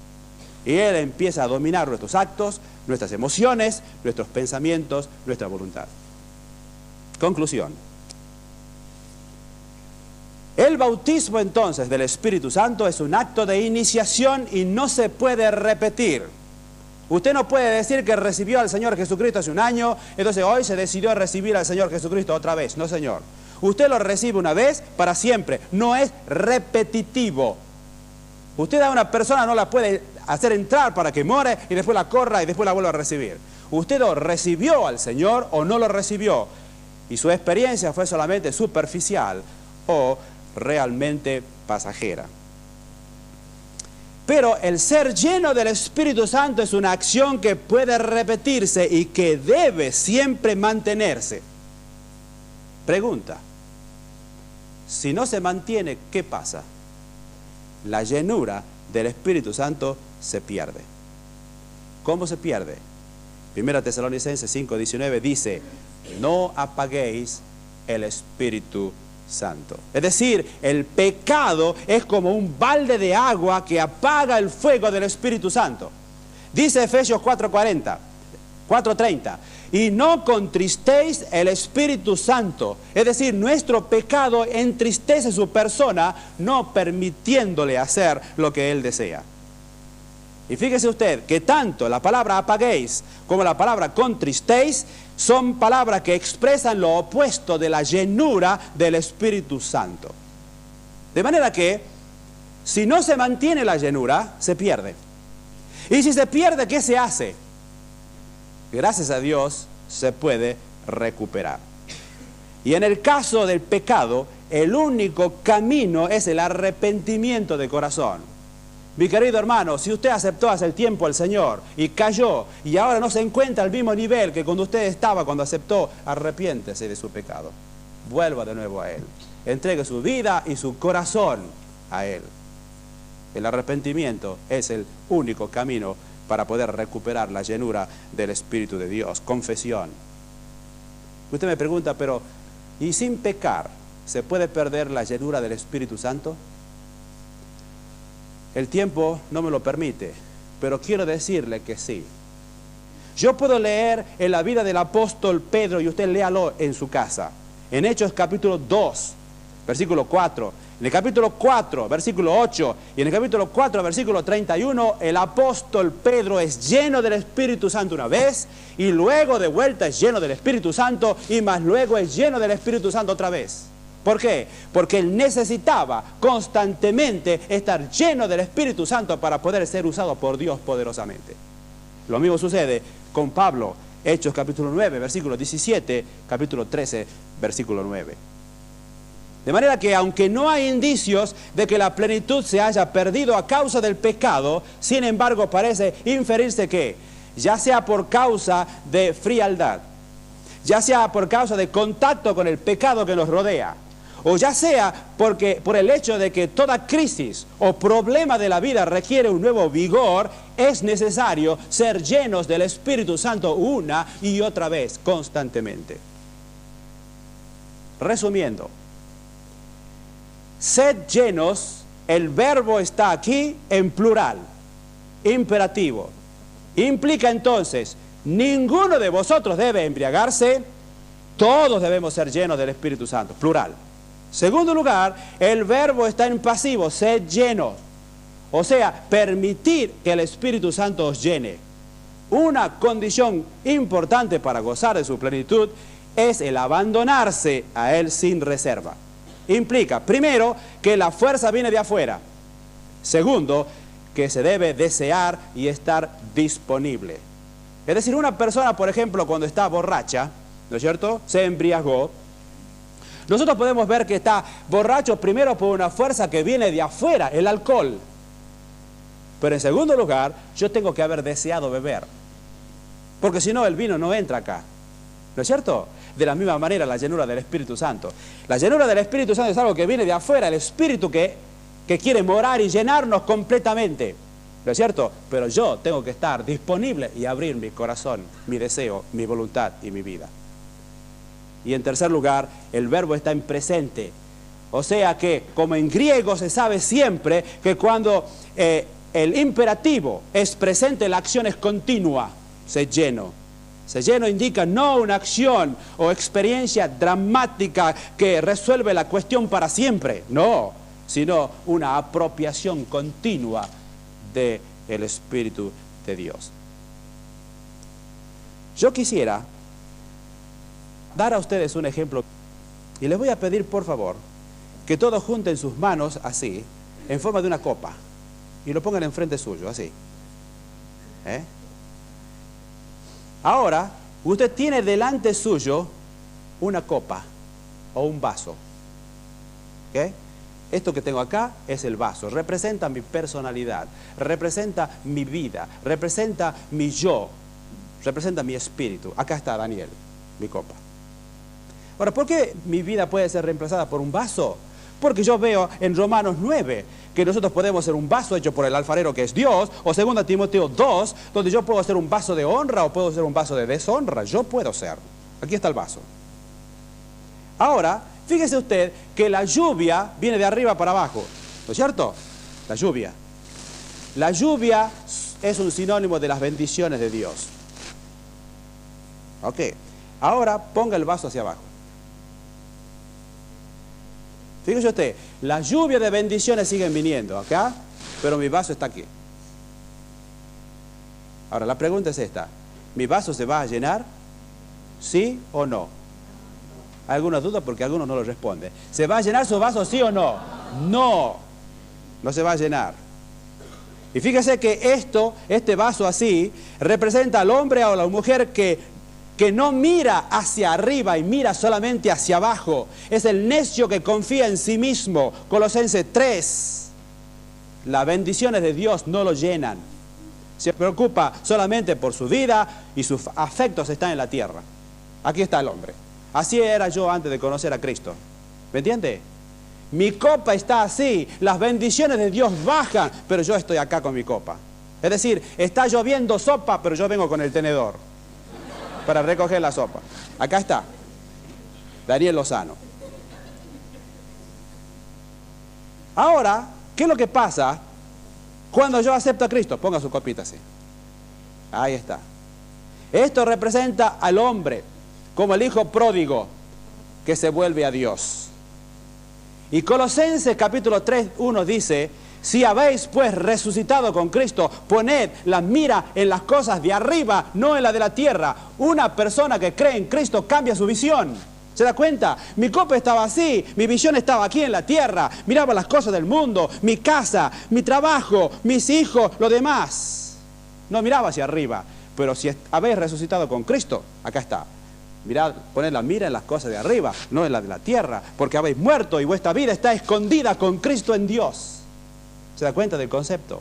Y Él empieza a dominar nuestros actos, nuestras emociones, nuestros pensamientos, nuestra voluntad. Conclusión. El bautismo entonces del Espíritu Santo es un acto de iniciación y no se puede repetir. Usted no puede decir que recibió al Señor Jesucristo hace un año, entonces hoy se decidió recibir al Señor Jesucristo otra vez. No, señor. Usted lo recibe una vez para siempre. No es repetitivo. Usted a una persona no la puede hacer entrar para que more y después la corra y después la vuelva a recibir. Usted lo recibió al Señor o no lo recibió. Y su experiencia fue solamente superficial o realmente pasajera. Pero el ser lleno del Espíritu Santo es una acción que puede repetirse y que debe siempre mantenerse. Pregunta: si no se mantiene, ¿qué pasa? La llenura del Espíritu Santo se pierde. ¿Cómo se pierde? 1 Tesalonicenses 5:19 dice: no apaguéis el Espíritu Santo. Es decir, el pecado es como un balde de agua que apaga el fuego del Espíritu Santo. Dice Efesios 4:30, y no contristéis el Espíritu Santo. Es decir, nuestro pecado entristece su persona, no permitiéndole hacer lo que Él desea. Y fíjese usted que tanto la palabra apaguéis como la palabra contristéis son palabras que expresan lo opuesto de la llenura del Espíritu Santo. De manera que, si no se mantiene la llenura, se pierde. Y si se pierde, ¿qué se hace? Gracias a Dios se puede recuperar. Y en el caso del pecado, el único camino es el arrepentimiento de corazón. Mi querido hermano, si usted aceptó hace el tiempo al Señor y cayó y ahora no se encuentra al mismo nivel que cuando usted estaba cuando aceptó, arrepiéntese de su pecado. Vuelva de nuevo a Él. Entregue su vida y su corazón a Él. El arrepentimiento es el único camino para poder recuperar la llenura del Espíritu de Dios. Confesión. Usted me pregunta, pero ¿y sin pecar se puede perder la llenura del Espíritu Santo? El tiempo no me lo permite, pero quiero decirle que sí. Yo puedo leer en la vida del apóstol Pedro, y usted léalo en su casa, en Hechos capítulo 2, versículo 4, en el capítulo 4, versículo 8, y en el capítulo 4, versículo 31, el apóstol Pedro es lleno del Espíritu Santo una vez, y luego de vuelta es lleno del Espíritu Santo, y más luego es lleno del Espíritu Santo otra vez. ¿Por qué? Porque él necesitaba constantemente estar lleno del Espíritu Santo para poder ser usado por Dios poderosamente. Lo mismo sucede con Pablo, Hechos capítulo 9, versículo 17, capítulo 13, versículo 9. De manera que aunque no hay indicios de que la plenitud se haya perdido a causa del pecado, sin embargo parece inferirse que, ya sea por causa de frialdad, ya sea por causa de contacto con el pecado que nos rodea, o ya sea por el hecho de que toda crisis o problema de la vida requiere un nuevo vigor, es necesario ser llenos del Espíritu Santo una y otra vez, constantemente. Resumiendo, sed llenos, el verbo está aquí en plural, imperativo. Implica entonces, ninguno de vosotros debe embriagarse, todos debemos ser llenos del Espíritu Santo, plural. Segundo lugar, el verbo está en pasivo, sed llenos. O sea, permitir que el Espíritu Santo os llene. Una condición importante para gozar de su plenitud es el abandonarse a Él sin reserva. Implica, primero, que la fuerza viene de afuera. Segundo, que se debe desear y estar disponible. Es decir, una persona, por ejemplo, cuando está borracha, ¿no es cierto?, se embriagó. Nosotros podemos ver que está borracho primero por una fuerza que viene de afuera, el alcohol. Pero en segundo lugar, yo tengo que haber deseado beber. Porque si no, el vino no entra acá. ¿No es cierto? De la misma manera, la llenura del Espíritu Santo. La llenura del Espíritu Santo es algo que viene de afuera, el Espíritu que quiere morar y llenarnos completamente. ¿no es cierto? Pero yo tengo que estar disponible y abrir mi corazón, mi deseo, mi voluntad y mi vida. Y en tercer lugar, el verbo está en presente. O sea que, como en griego se sabe siempre, que cuando el imperativo es presente, la acción es continua, se lleno. Se lleno indica no una acción o experiencia dramática que resuelve la cuestión para siempre, no, sino una apropiación continua del Espíritu de Dios. Yo quisiera dar a ustedes un ejemplo y les voy a pedir por favor que todos junten sus manos así, en forma de una copa, y lo pongan enfrente suyo, así. Ahora, usted tiene delante suyo una copa o un vaso. ¿Ok? Esto que tengo acá es el vaso, representa mi personalidad, representa mi vida, representa mi yo, representa mi espíritu. Acá está Daniel, mi copa. Ahora, ¿por qué mi vida puede ser reemplazada por un vaso? Porque yo veo en Romanos 9 que nosotros podemos ser un vaso hecho por el alfarero que es Dios, o 2 Timoteo 2, donde yo puedo ser un vaso de honra o puedo ser un vaso de deshonra. Yo puedo ser. Aquí está el vaso. Ahora, fíjese usted que la lluvia viene de arriba para abajo, ¿no es cierto? La lluvia. La lluvia es un sinónimo de las bendiciones de Dios. Ok. Ahora ponga el vaso hacia abajo. Fíjese usted, la lluvia de bendiciones siguen viniendo acá, pero mi vaso está aquí. Ahora, la pregunta es esta: ¿mi vaso se va a llenar? ¿Sí o no? ¿Hay alguna duda? Porque algunos no lo responden. ¿Se va a llenar su vaso, sí o no? No, no se va a llenar. Y fíjese que este vaso así, representa al hombre o a la mujer que no mira hacia arriba y mira solamente hacia abajo. Es el necio que confía en sí mismo. Colosenses 3. Las bendiciones de Dios no lo llenan. Se preocupa solamente por su vida y sus afectos están en la tierra. Aquí está el hombre. Así era yo antes de conocer a Cristo. ¿Me entiende? Mi copa está así. Las bendiciones de Dios bajan, pero yo estoy acá con mi copa. Es decir, está lloviendo sopa, pero yo vengo con el tenedor para recoger la sopa. Acá está Daniel Lozano. Ahora, ¿qué es lo que pasa cuando yo acepto a Cristo? Ponga su copita así. Ahí está. Esto representa al hombre como el hijo pródigo que se vuelve a Dios. Y Colosenses capítulo 3:1 dice: si habéis pues resucitado con Cristo, poned la mira en las cosas de arriba, no en la de la tierra. Una persona que cree en Cristo cambia su visión. ¿Se da cuenta? Mi copa estaba así, mi visión estaba aquí en la tierra. Miraba las cosas del mundo, mi casa, mi trabajo, mis hijos, lo demás. No miraba hacia arriba. Pero si habéis resucitado con Cristo, acá está. Mirad, poned la mira en las cosas de arriba, no en la de la tierra. Porque habéis muerto y vuestra vida está escondida con Cristo en Dios. ¿Se da cuenta del concepto?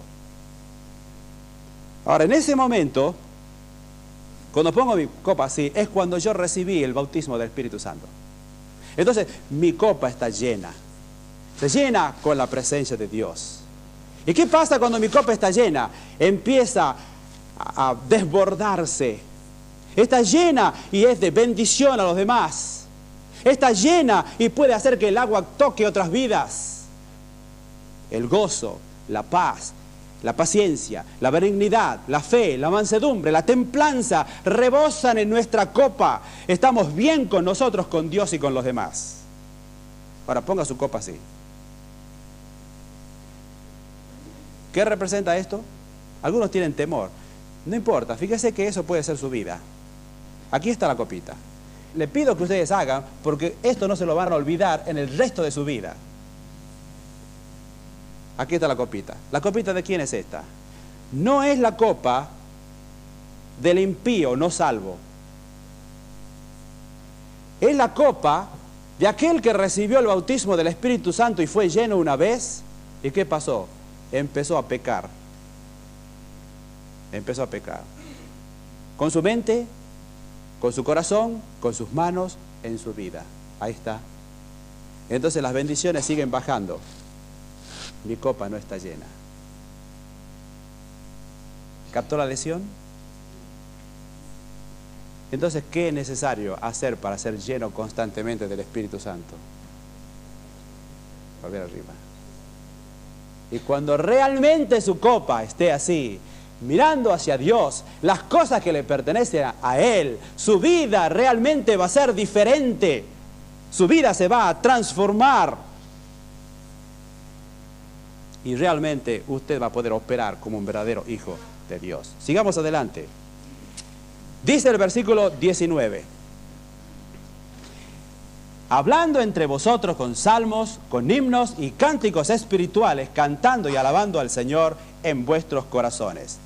Ahora, en ese momento, cuando pongo mi copa así, es cuando yo recibí el bautismo del Espíritu Santo. Entonces, mi copa está llena. Se llena con la presencia de Dios. ¿Y qué pasa cuando mi copa está llena? Empieza a desbordarse. Está llena y es de bendición a los demás. Está llena y puede hacer que el agua toque otras vidas. El gozo, la paz, la paciencia, la benignidad, la fe, la mansedumbre, la templanza rebosan en nuestra copa. Estamos bien con nosotros, con Dios y con los demás. Ahora ponga su copa así. ¿Qué representa esto? Algunos tienen temor. No importa, fíjese que eso puede ser su vida. Aquí está la copita. Le pido que ustedes hagan, porque esto no se lo van a olvidar en el resto de su vida. Aquí está la copita. ¿La copita de quién es esta? No es la copa del impío no salvo. Es la copa de aquel que recibió el bautismo del Espíritu Santo y fue lleno una vez. ¿Y qué pasó? Empezó a pecar. Empezó a pecar. Con su mente, con su corazón, con sus manos, en su vida. Ahí está. Entonces las bendiciones siguen bajando. Mi copa no está llena. ¿Captó la lección? Entonces, ¿qué es necesario hacer para ser lleno constantemente del Espíritu Santo? Volver arriba. Y cuando realmente su copa esté así, mirando hacia Dios, las cosas que le pertenecen a Él, su vida realmente va a ser diferente. Su vida se va a transformar. Y realmente usted va a poder operar como un verdadero hijo de Dios. Sigamos adelante. Dice el versículo 19. Hablando entre vosotros con salmos, con himnos y cánticos espirituales, cantando y alabando al Señor en vuestros corazones.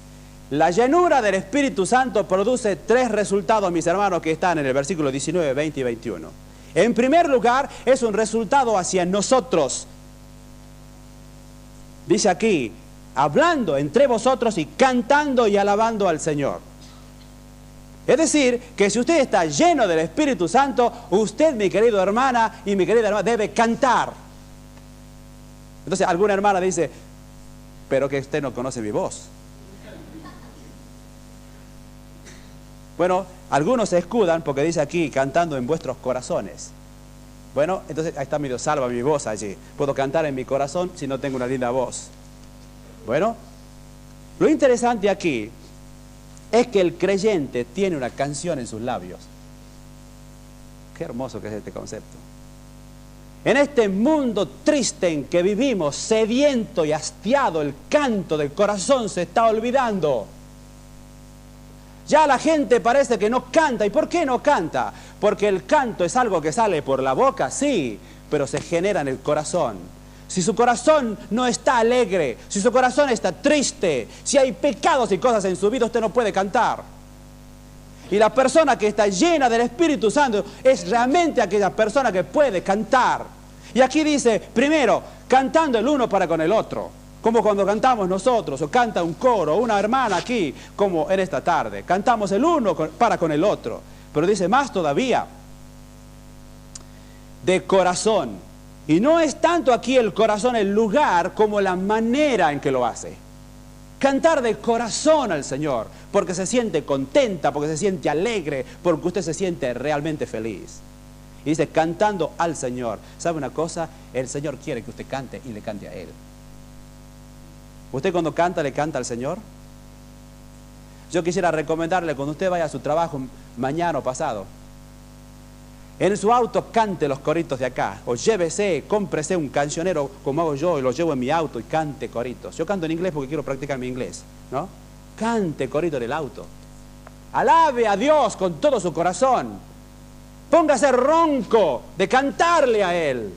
La llenura del Espíritu Santo produce tres resultados, mis hermanos, que están en el versículo 19, 20 y 21. En primer lugar, es un resultado hacia nosotros. Dice aquí, hablando entre vosotros y cantando y alabando al Señor. Es decir, que si usted está lleno del Espíritu Santo, usted, mi querido hermana y mi querida hermana, debe cantar. Entonces, alguna hermana dice, pero que usted no conoce mi voz. Bueno, algunos se escudan porque dice aquí, cantando en vuestros corazones. Bueno, entonces ahí está medio salva mi voz allí. Puedo cantar en mi corazón si no tengo una linda voz. Bueno, lo interesante aquí es que el creyente tiene una canción en sus labios. Qué hermoso que es este concepto. En este mundo triste en que vivimos, sediento y hastiado, el canto del corazón se está olvidando. Ya la gente parece que no canta. ¿Y por qué no canta? Porque el canto es algo que sale por la boca, sí, pero se genera en el corazón. Si su corazón no está alegre, si su corazón está triste, si hay pecados y cosas en su vida, usted no puede cantar. Y la persona que está llena del Espíritu Santo es realmente aquella persona que puede cantar. Y aquí dice, primero, cantando el uno para con el otro. Como cuando cantamos nosotros, o canta un coro, una hermana aquí, como en esta tarde. Cantamos el uno para con el otro. Pero dice más todavía, de corazón. Y no es tanto aquí el corazón el lugar como la manera en que lo hace. Cantar de corazón al Señor, porque se siente contenta, porque se siente alegre, porque usted se siente realmente feliz. Y dice, cantando al Señor. ¿Sabe una cosa? El Señor quiere que usted cante y le cante a Él. ¿Usted cuando canta, le canta al Señor? Yo quisiera recomendarle, cuando usted vaya a su trabajo mañana o pasado, en su auto cante los coritos de acá, o llévese, cómprese un cancionero como hago yo y lo llevo en mi auto y cante coritos. Yo canto en inglés porque quiero practicar mi inglés, ¿no? Cante corito en el auto. Alabe a Dios con todo su corazón. Póngase ronco de cantarle a Él.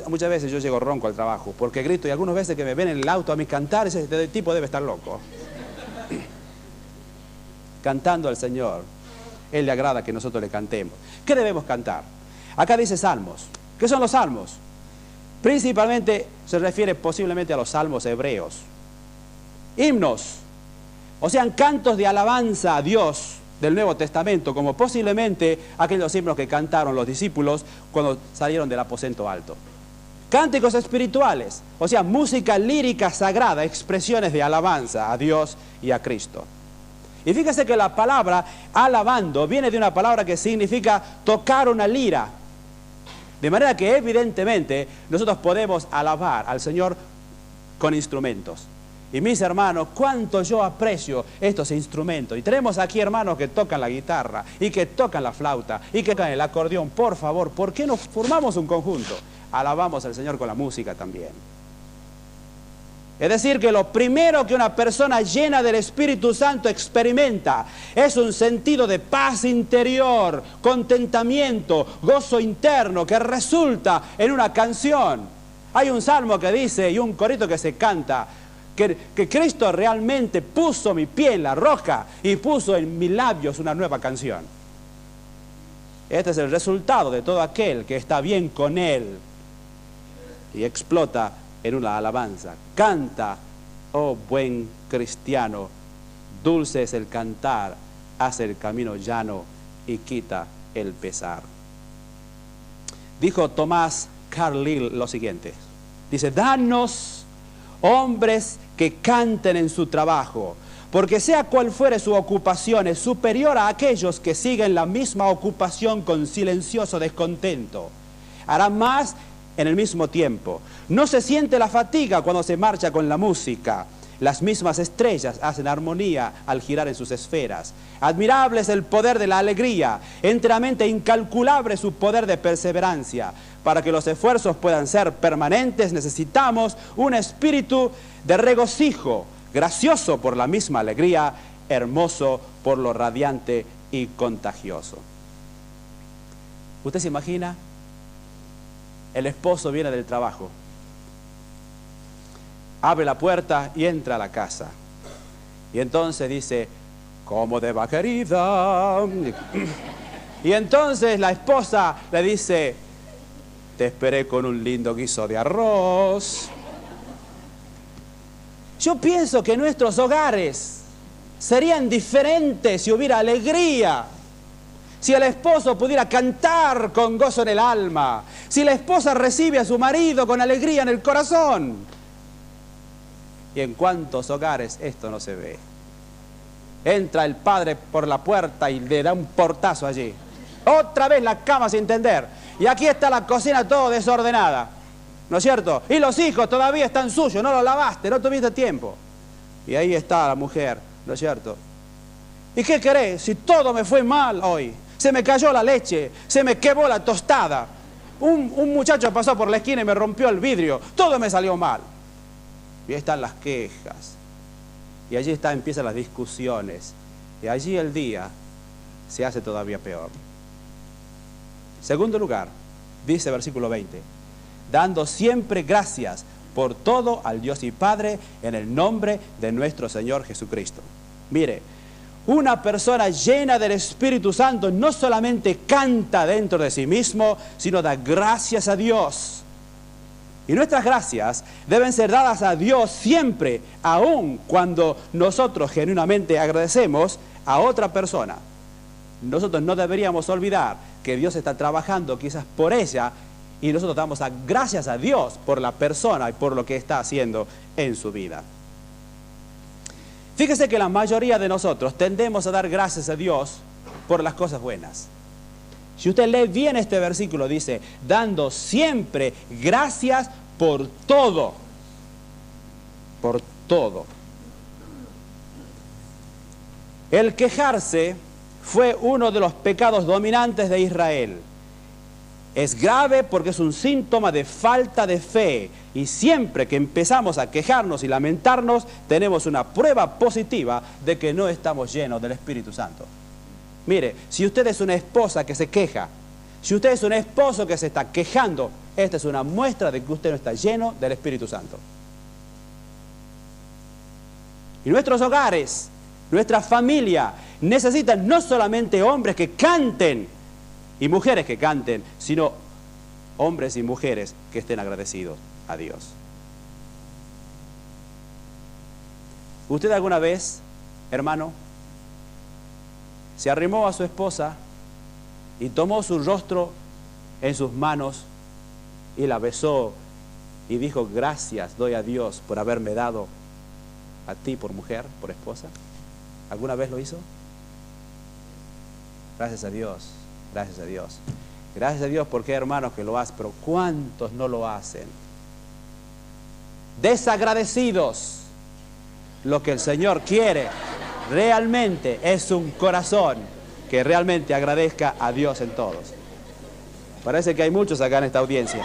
Muchas veces yo llego ronco al trabajo porque grito, y algunas veces que me ven en el auto a mí cantar, ese tipo debe estar loco. Cantando al Señor. Él le agrada que nosotros le cantemos. ¿Qué debemos cantar? Acá dice salmos. ¿Qué son los salmos? Principalmente se refiere posiblemente a los salmos hebreos. Himnos, o sean cantos de alabanza a Dios del Nuevo Testamento, como posiblemente aquellos himnos que cantaron los discípulos cuando salieron del aposento alto. Cánticos espirituales, o sea, música lírica sagrada, expresiones de alabanza a Dios y a Cristo. Y fíjese que la palabra alabando viene de una palabra que significa tocar una lira. De manera que evidentemente nosotros podemos alabar al Señor con instrumentos. Y mis hermanos, cuánto yo aprecio estos instrumentos. Y tenemos aquí hermanos que tocan la guitarra y que tocan la flauta y que tocan el acordeón. Por favor, ¿por qué no formamos un conjunto? Alabamos al Señor con la música también. Es decir, que lo primero que una persona llena del Espíritu Santo experimenta es un sentido de paz interior, contentamiento, gozo interno que resulta en una canción. Hay un salmo que dice, y un corito que se canta, que Cristo realmente puso mi pie en la roca y puso en mis labios una nueva canción. Este es el resultado de todo aquel que está bien con Él y explota en una alabanza. Canta, oh buen cristiano, dulce es el cantar, hace el camino llano y quita el pesar. Dijo Tomás Carlyle lo siguiente, dice, danos, hombres que canten en su trabajo, porque sea cual fuere su ocupación, es superior a aquellos que siguen la misma ocupación con silencioso descontento. Hará más en el mismo tiempo. No se siente la fatiga cuando se marcha con la música. Las mismas estrellas hacen armonía al girar en sus esferas. Admirable es el poder de la alegría, enteramente incalculable su poder de perseverancia. Para que los esfuerzos puedan ser permanentes, necesitamos un espíritu de regocijo, gracioso por la misma alegría, hermoso por lo radiante y contagioso. ¿Usted se imagina? El esposo viene del trabajo, abre la puerta y entra a la casa. Y entonces dice, ¿cómo te va, querida? Y entonces la esposa le dice, te esperé con un lindo guiso de arroz. Yo pienso que nuestros hogares serían diferentes si hubiera alegría. Si el esposo pudiera cantar con gozo en el alma. Si la esposa recibe a su marido con alegría en el corazón. ¿Y en cuántos hogares esto no se ve? Entra el padre por la puerta y le da un portazo allí. Otra vez la cama sin tender. Y aquí está la cocina todo desordenada. ¿No es cierto? Y los hijos todavía están suyos, no los lavaste, no tuviste tiempo. Y ahí está la mujer, ¿no es cierto? ¿Y qué querés? Si todo me fue mal hoy. Se me cayó la leche, se me quemó la tostada. Un muchacho pasó por la esquina y me rompió el vidrio. Todo me salió mal. Y ahí están las quejas. Y allí empiezan las discusiones. Y allí el día se hace todavía peor. Segundo lugar, dice versículo 20, dando siempre gracias por todo al Dios y Padre en el nombre de nuestro Señor Jesucristo. Mire, una persona llena del Espíritu Santo no solamente canta dentro de sí mismo, sino da gracias a Dios. Y nuestras gracias deben ser dadas a Dios siempre, aun cuando nosotros genuinamente agradecemos a otra persona. Nosotros no deberíamos olvidar que Dios está trabajando quizás por ella y nosotros damos gracias a Dios por la persona y por lo que está haciendo en su vida. Fíjese que la mayoría de nosotros tendemos a dar gracias a Dios por las cosas buenas. Si usted lee bien este versículo, dice, dando siempre gracias por todo. Por todo. El quejarse fue uno de los pecados dominantes de Israel. Es grave porque es un síntoma de falta de fe. Y siempre que empezamos a quejarnos y lamentarnos, tenemos una prueba positiva de que no estamos llenos del Espíritu Santo. Mire, si usted es una esposa que se queja, si usted es un esposo que se está quejando, esta es una muestra de que usted no está lleno del Espíritu Santo. Y nuestros hogares, nuestra familia, necesitan no solamente hombres que canten y mujeres que canten, sino hombres y mujeres que estén agradecidos a Dios. ¿Usted alguna vez, hermano, se arrimó a su esposa y tomó su rostro en sus manos y la besó y dijo, gracias doy a Dios por haberme dado a ti por mujer, por esposa? ¿Alguna vez lo hizo? Gracias a Dios, gracias a Dios. Gracias a Dios porque hay hermanos que lo hacen, pero ¿cuántos no lo hacen? Desagradecidos. Lo que el Señor quiere realmente es un corazón que realmente agradezca a Dios en todos. Parece que hay muchos acá en esta audiencia.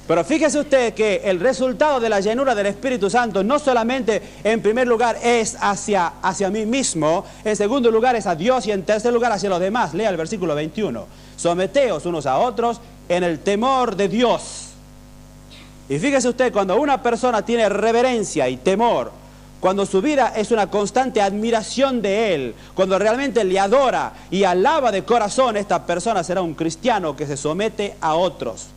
Pero fíjese usted que el resultado de la llenura del Espíritu Santo no solamente en primer lugar es hacia mí mismo, en segundo lugar es a Dios y en tercer lugar hacia los demás. Lea el versículo 21. Someteos unos a otros en el temor de Dios. Y fíjese usted, cuando una persona tiene reverencia y temor, cuando su vida es una constante admiración de Él, cuando realmente le adora y alaba de corazón, esta persona será un cristiano que se somete a otros.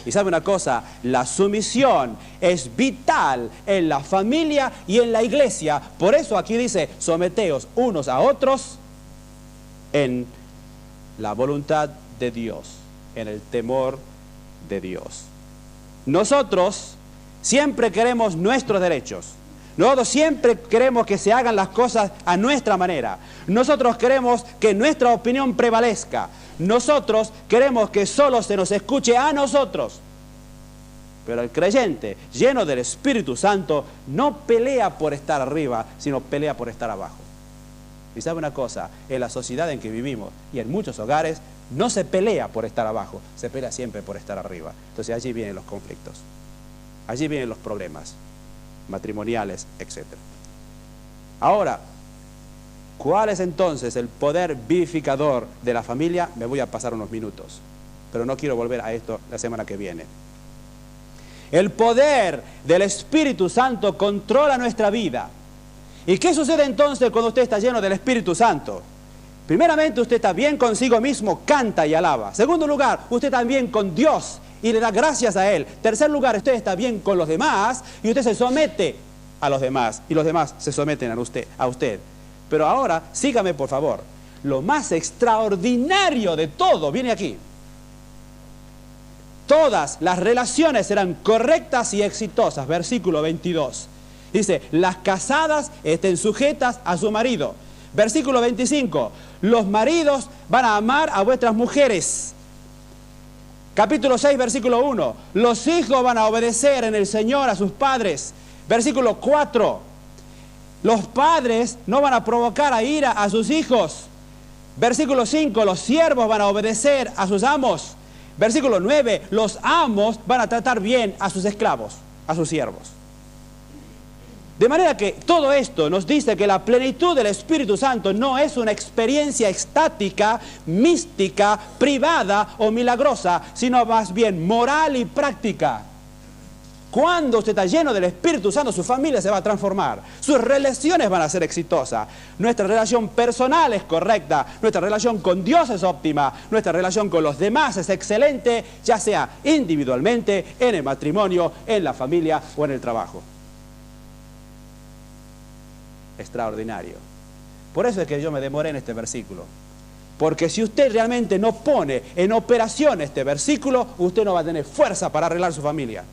Y sabe una cosa, la sumisión es vital en la familia y en la iglesia. Por eso aquí dice, someteos unos a otros en la voluntad de Dios, en el temor de Dios. nosotros siempre queremos nuestros derechos. Nosotros siempre queremos que se hagan las cosas a nuestra manera. Nosotros queremos que nuestra opinión prevalezca. Nosotros queremos que solo se nos escuche a nosotros. Pero el creyente, lleno del Espíritu Santo, no pelea por estar arriba, sino pelea por estar abajo. Y sabe una cosa, en la sociedad en que vivimos y en muchos hogares, no se pelea por estar abajo, se pelea siempre por estar arriba. Entonces allí vienen los conflictos, allí vienen los problemas matrimoniales, etc. Ahora, ¿cuál es entonces el poder vivificador de la familia? Me voy a pasar unos minutos, pero no quiero volver a esto la semana que viene. El poder del Espíritu Santo controla nuestra vida. ¿Y qué sucede entonces cuando usted está lleno del Espíritu Santo? Primeramente, usted está bien consigo mismo, canta y alaba. Segundo lugar, usted está bien con Dios y le da gracias a Él. Tercer lugar, usted está bien con los demás y usted se somete a los demás. Y los demás se someten a usted. Pero ahora, sígame por favor. Lo más extraordinario de todo viene aquí. Todas las relaciones serán correctas y exitosas. Versículo 22. Dice, las casadas estén sujetas a su marido. Versículo 25. Los maridos van a amar a vuestras mujeres. Capítulo 6, versículo 1. Los hijos van a obedecer en el Señor a sus padres. Versículo 4. Los padres no van a provocar a ira a sus hijos. Versículo 5. Los siervos van a obedecer a sus amos. Versículo 9. Los amos van a tratar bien a sus esclavos, a sus siervos. De manera que todo esto nos dice que la plenitud del Espíritu Santo no es una experiencia estática, mística, privada o milagrosa, sino más bien moral y práctica. Cuando usted está lleno del Espíritu Santo, su familia se va a transformar, sus relaciones van a ser exitosas, nuestra relación personal es correcta, nuestra relación con Dios es óptima, nuestra relación con los demás es excelente, ya sea individualmente, en el matrimonio, en la familia o en el trabajo. Extraordinario. Por eso es que yo me demoré en este versículo. Porque si usted realmente no pone en operación este versículo, usted no va a tener fuerza para arreglar su familia.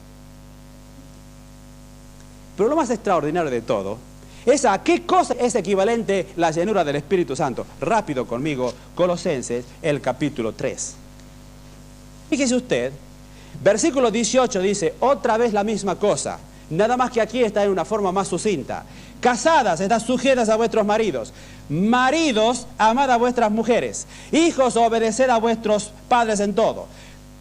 Pero lo más extraordinario de todo es a qué cosa es equivalente la llenura del Espíritu Santo. Rápido conmigo, Colosenses, el capítulo 3. Fíjese usted, versículo 18 dice, otra vez la misma cosa. Nada más que aquí está en una forma más sucinta. Casadas, estad sujetas a vuestros maridos. Maridos, amad a vuestras mujeres. Hijos, obedeced a vuestros padres en todo.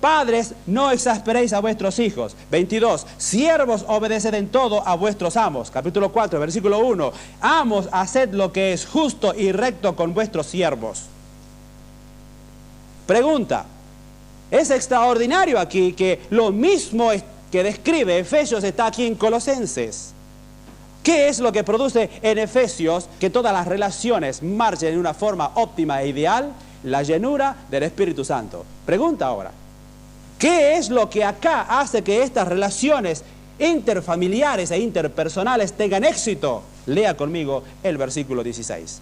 Padres, no exasperéis a vuestros hijos. 22. Siervos, obedeced en todo a vuestros amos. Capítulo 4, versículo 1. Amos, haced lo que es justo y recto con vuestros siervos. Pregunta. Es extraordinario aquí que lo mismo que describe Efesios está aquí en Colosenses. ¿Qué es lo que produce en Efesios que todas las relaciones marchen en una forma óptima e ideal? La llenura del Espíritu Santo. Pregunta ahora, ¿qué es lo que acá hace que estas relaciones interfamiliares e interpersonales tengan éxito? Lea conmigo el versículo 16.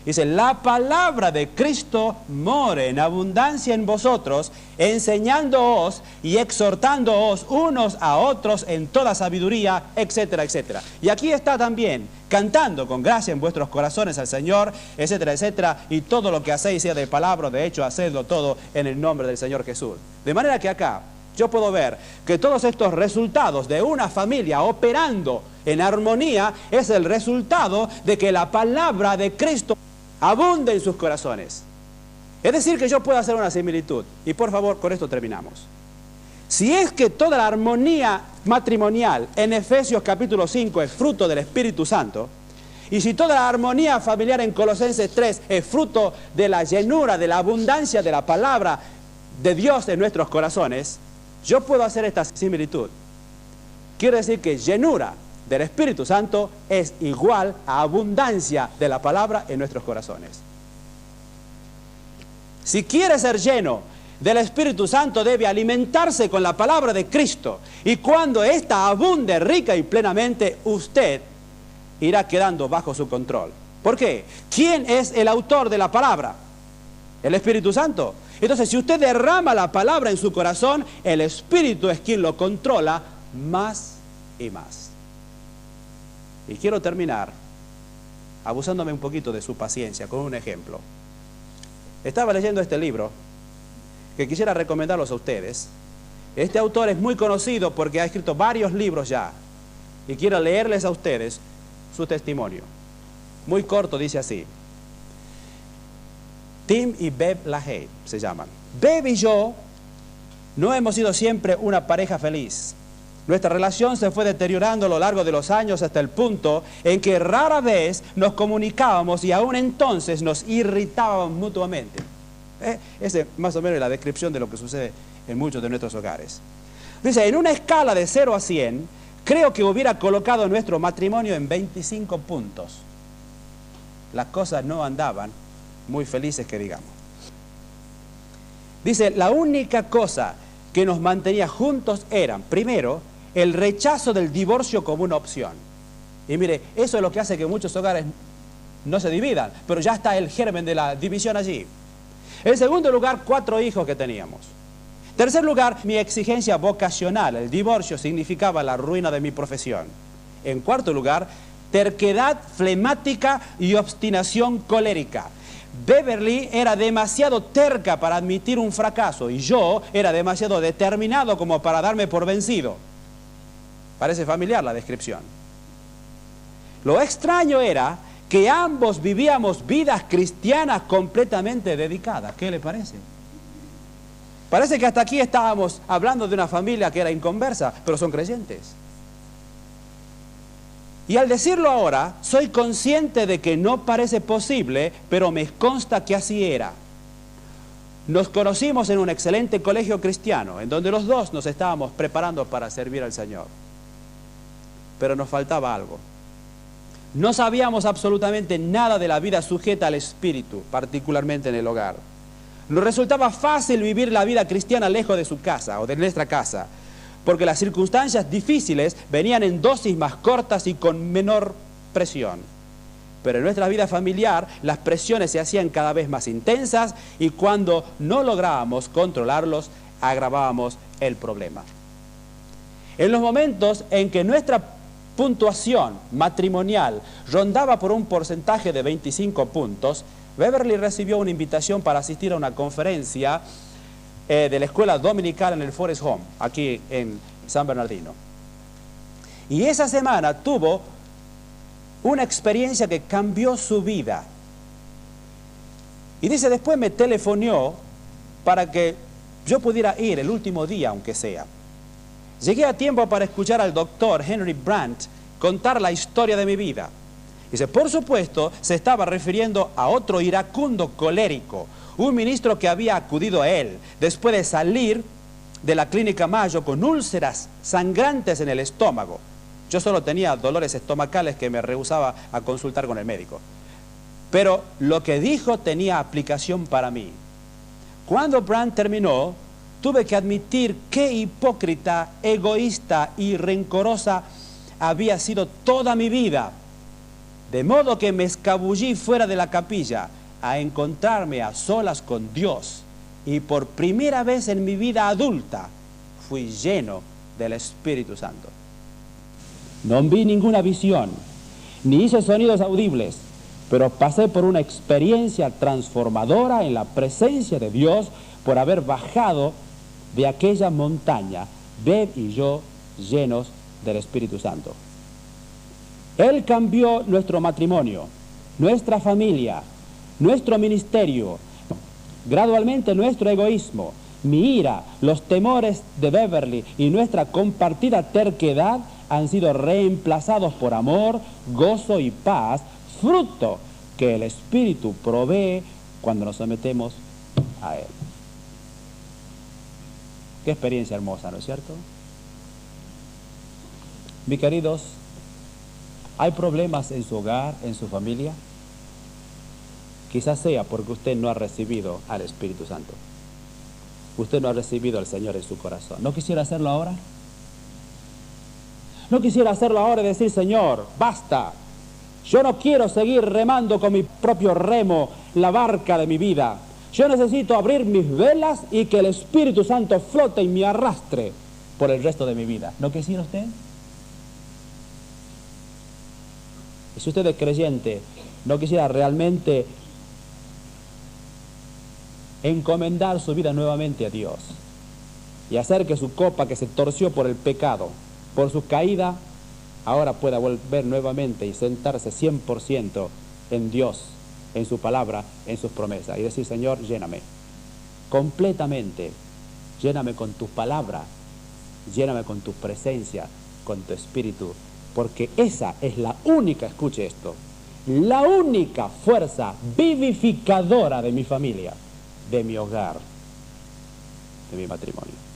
Dice, la palabra de Cristo more en abundancia en vosotros, enseñándoos y exhortándoos unos a otros en toda sabiduría, etcétera, etcétera. Y aquí está también, cantando con gracia en vuestros corazones al Señor, etcétera, etcétera, y todo lo que hacéis sea de palabra o de hecho, hacedlo todo en el nombre del Señor Jesús. De manera que acá yo puedo ver que todos estos resultados de una familia operando en armonía es el resultado de que la palabra de Cristo abunde en sus corazones. Es decir, que yo puedo hacer una similitud. Y por favor, con esto terminamos. Si es que toda la armonía matrimonial en Efesios capítulo 5 es fruto del Espíritu Santo, y si toda la armonía familiar en Colosenses 3 es fruto de la llenura, de la abundancia de la palabra de Dios en nuestros corazones, yo puedo hacer esta similitud. Quiere decir que llenura del Espíritu Santo es igual a abundancia de la palabra en nuestros corazones. Si quiere ser lleno del Espíritu Santo, debe alimentarse con la palabra de Cristo. Y cuando ésta abunde rica y plenamente, usted irá quedando bajo su control. ¿Por qué? ¿Quién es el autor de la palabra? El Espíritu Santo. Entonces, si usted derrama la palabra en su corazón, el Espíritu es quien lo controla más y más. Y quiero terminar abusándome un poquito de su paciencia con un ejemplo. Estaba leyendo este libro que quisiera recomendarlos a ustedes. Este autor es muy conocido porque ha escrito varios libros ya. Y quiero leerles a ustedes su testimonio. Muy corto, dice así. Tim y Bev LaHaye se llaman. Bev y yo no hemos sido siempre una pareja feliz. Nuestra relación se fue deteriorando a lo largo de los años hasta el punto en que rara vez nos comunicábamos y aún entonces nos irritábamos mutuamente. Esa es más o menos la descripción de lo que sucede en muchos de nuestros hogares. Dice, en una escala de 0 a 100, creo que hubiera colocado nuestro matrimonio en 25 puntos. Las cosas no andaban muy felices que digamos. Dice, la única cosa que nos mantenía juntos eran, primero, el rechazo del divorcio como una opción. Y mire, eso es lo que hace que muchos hogares no se dividan, pero ya está el germen de la división allí. En segundo lugar, 4 hijos que teníamos. Tercer lugar, mi exigencia vocacional. El divorcio significaba la ruina de mi profesión. En cuarto lugar, terquedad flemática y obstinación colérica. Beverly era demasiado terca para admitir un fracaso y yo era demasiado determinado como para darme por vencido. Parece familiar la descripción. Lo extraño era que ambos vivíamos vidas cristianas completamente dedicadas. ¿Qué le parece? Parece que hasta aquí estábamos hablando de una familia que era inconversa, pero son creyentes. Y al decirlo ahora, soy consciente de que no parece posible, pero me consta que así era. Nos conocimos en un excelente colegio cristiano, en donde los dos nos estábamos preparando para servir al Señor. Pero nos faltaba algo. No sabíamos absolutamente nada de la vida sujeta al Espíritu, particularmente en el hogar. Nos resultaba fácil vivir la vida cristiana lejos de su casa o de nuestra casa, porque las circunstancias difíciles venían en dosis más cortas y con menor presión. Pero en nuestra vida familiar las presiones se hacían cada vez más intensas y cuando no lográbamos controlarlos, agravábamos el problema. En los momentos en que nuestra puntuación matrimonial rondaba por un porcentaje de 25 puntos, Beverly recibió una invitación para asistir a una conferencia de la escuela dominical en el Forest Home, aquí en San Bernardino. Y esa semana tuvo una experiencia que cambió su vida. Y dice, después me telefoneó para que yo pudiera ir el último día, aunque sea. Llegué a tiempo para escuchar al doctor Henry Brandt contar la historia de mi vida. Dice, por supuesto, se estaba refiriendo a otro iracundo colérico, un ministro que había acudido a él después de salir de la clínica Mayo con úlceras sangrantes en el estómago. Yo solo tenía dolores estomacales que me rehusaba a consultar con el médico. Pero lo que dijo tenía aplicación para mí. Cuando Brandt terminó, tuve que admitir qué hipócrita, egoísta y rencorosa había sido toda mi vida. De modo que me escabullí fuera de la capilla a encontrarme a solas con Dios. Y por primera vez en mi vida adulta fui lleno del Espíritu Santo. No vi ninguna visión, ni hice sonidos audibles, pero pasé por una experiencia transformadora en la presencia de Dios por haber bajado de aquella montaña, Bev y yo llenos del Espíritu Santo. Él cambió nuestro matrimonio, nuestra familia, nuestro ministerio, gradualmente nuestro egoísmo, mi ira, los temores de Beverly y nuestra compartida terquedad han sido reemplazados por amor, gozo y paz, fruto que el Espíritu provee cuando nos sometemos a Él. Qué experiencia hermosa, ¿no es cierto? Mis queridos, ¿hay problemas en su hogar, en su familia? Quizás sea porque usted no ha recibido al Espíritu Santo. Usted no ha recibido al Señor en su corazón. ¿No quisiera hacerlo ahora? No quisiera hacerlo ahora y decir, Señor, basta. Yo no quiero seguir remando con mi propio remo la barca de mi vida. Yo necesito abrir mis velas y que el Espíritu Santo flote y me arrastre por el resto de mi vida. ¿No quisiera usted? Y si usted es creyente, ¿no quisiera realmente encomendar su vida nuevamente a Dios y hacer que su copa que se torció por el pecado, por su caída, ahora pueda volver nuevamente y sentarse 100% en Dios, en su palabra, en sus promesas, y decir: Señor, lléname completamente, lléname con tu palabra, lléname con tu presencia, con tu espíritu, porque esa es la única, escuche esto, la única fuerza vivificadora de mi familia, de mi hogar, de mi matrimonio.